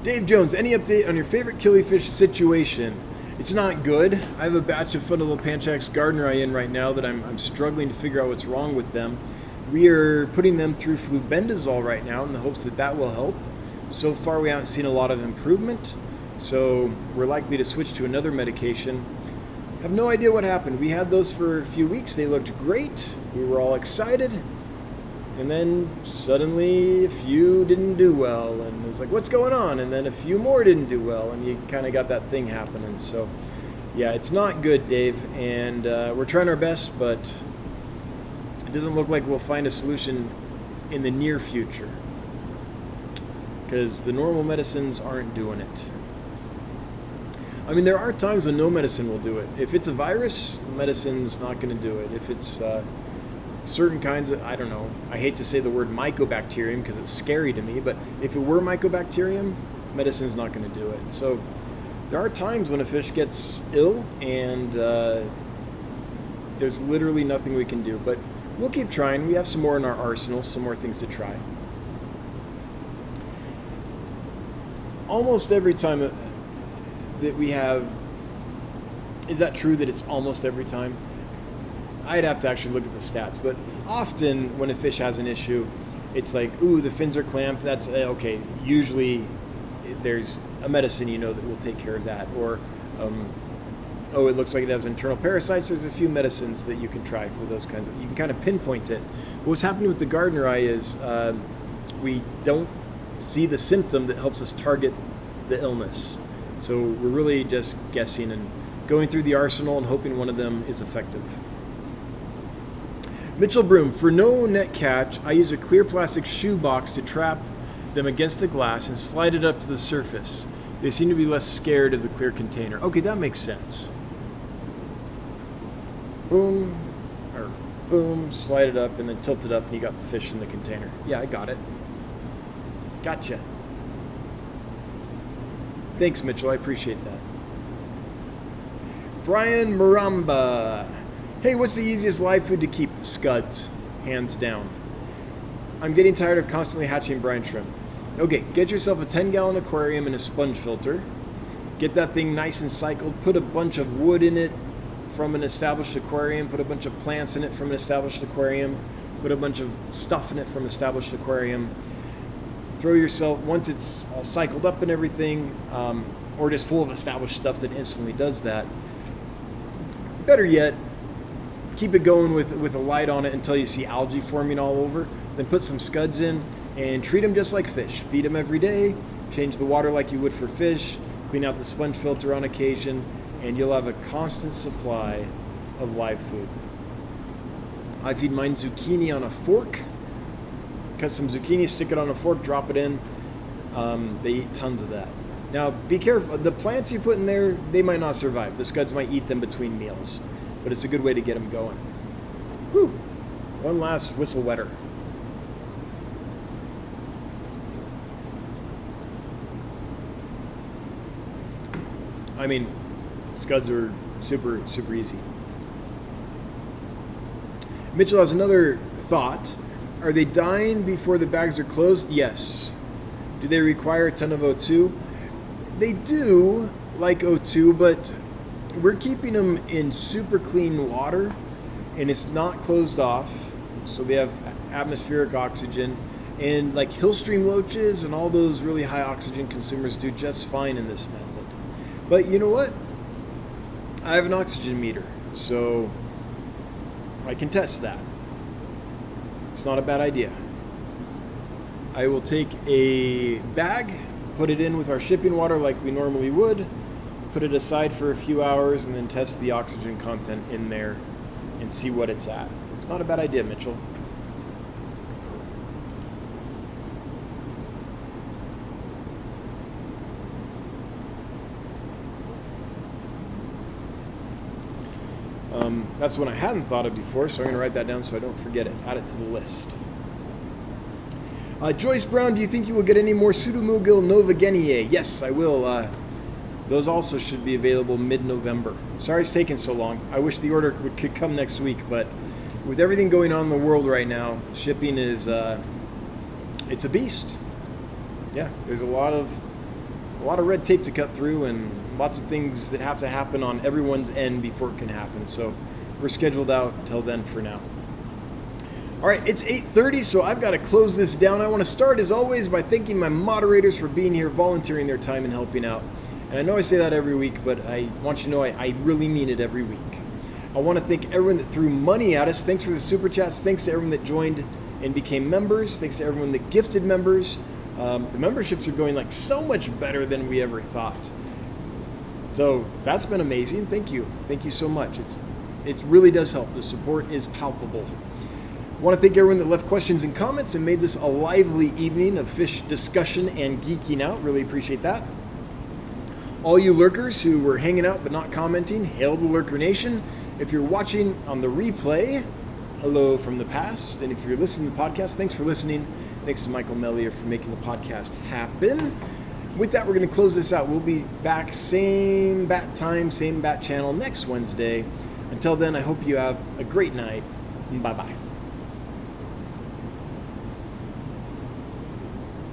Dave Jones, any update on your favorite killifish situation? It's not good. I have a batch of Fundamentals Gardneri in right now that I'm struggling to figure out what's wrong with them. We are putting them through flubendazole right now in the hopes that will help. So far, we haven't seen a lot of improvement, so we're likely to switch to another medication. I have no idea what happened. We had those for a few weeks. They looked great. We were all excited. And then suddenly a few didn't do well. And it was like, what's going on? And then a few more didn't do well. And you kind of got that thing happening. So, yeah, it's not good, Dave. And we're trying our best, but it doesn't look like we'll find a solution in the near future, because the normal medicines aren't doing it. I mean, there are times when no medicine will do it. If it's a virus, medicine's not going to do it. If it's certain kinds of, I don't know, I hate to say the word mycobacterium because it's scary to me, but if it were mycobacterium, medicine's not going to do it. So there are times when a fish gets ill and there's literally nothing we can do, but we'll keep trying. We have some more in our arsenal, some more things to try. Almost every time that we have, is that true that it's almost every time? I'd have to actually look at the stats, but often when a fish has an issue, it's like, ooh, the fins are clamped, that's okay. Usually there's a medicine, that will take care of that. Or, oh, it looks like it has internal parasites, there's a few medicines that you can try for those kinds of, you can kind of pinpoint it. But what's happening with the gardener eye is we don't see the symptom that helps us target the illness. So we're really just guessing and going through the arsenal and hoping one of them is effective. Mitchell Broom, for no net catch, I use a clear plastic shoe box to trap them against the glass and slide it up to the surface. They seem to be less scared of the clear container. Okay, that makes sense. Boom, or boom, slide it up and then tilt it up and you got the fish in the container. Yeah, I got it. Gotcha. Thanks, Mitchell. I appreciate that. Brian Maramba. Hey, what's the easiest live food to keep? Scuds. Hands down. I'm getting tired of constantly hatching brine shrimp. Okay, get yourself a 10-gallon aquarium and a sponge filter. Get that thing nice and cycled. Put a bunch of wood in it from an established aquarium. Put a bunch of plants in it from an established aquarium. Put a bunch of stuff in it from an established aquarium. Throw yourself, once it's all cycled up and everything, or just full of established stuff that instantly does that. Better yet, keep it going with a light on it until you see algae forming all over. Then put some scuds in and treat them just like fish. Feed them every day, change the water like you would for fish, clean out the sponge filter on occasion, and you'll have a constant supply of live food. I feed mine zucchini on a fork. Cut some zucchini, stick it on a fork, drop it in. They eat tons of that. Now, be careful. The plants you put in there, they might not survive. The scuds might eat them between meals, but it's a good way to get them going. Whew. One last whistle wetter. I mean, scuds are super, super easy. Mitchell has another thought. Are they dying before the bags are closed? Yes. Do they require a ton of O2? They do, like O2, but we're keeping them in super clean water, and it's not closed off, so they have atmospheric oxygen. And like hill stream loaches and all those really high oxygen consumers do just fine in this method. But you know what? I have an oxygen meter, so I can test that. It's not a bad idea. I will take a bag, put it in with our shipping water like we normally would, put it aside for a few hours, and then test the oxygen content in there and see what it's at. It's not a bad idea, Mitchell. That's one I hadn't thought of before, so I'm going to write that down so I don't forget it. Add it to the list. Joyce Brown, do you think you will get any more Pseudomugil novageniae? Yes, I will. Those also should be available mid-November. Sorry it's taking so long. I wish the order could come next week, but with everything going on in the world right now, shipping is it's a beast. Yeah, there's a lot of red tape to cut through and lots of things that have to happen on everyone's end before it can happen. So we're scheduled out till then for now. All right, it's 8:30, so I've got to close this down. I want to start, as always, by thanking my moderators for being here, volunteering their time and helping out. And I know I say that every week, but I want you to know I really mean it every week. I want to thank everyone that threw money at us. Thanks for the super chats. Thanks to everyone that joined and became members. Thanks to everyone that gifted members. The memberships are going like so much better than we ever thought. So that's been amazing. Thank you. Thank you so much. It really does help. The support is palpable. I want to thank everyone that left questions and comments and made this a lively evening of fish discussion and geeking out. Really appreciate that. All you lurkers who were hanging out but not commenting, hail the Lurker Nation. If you're watching on the replay, hello from the past. And if you're listening to the podcast, thanks for listening. Thanks to Michael Mellier for making the podcast happen. With that, we're going to close this out. We'll be back same bat time, same bat channel next Wednesday. Until then, I hope you have a great night. Bye-bye.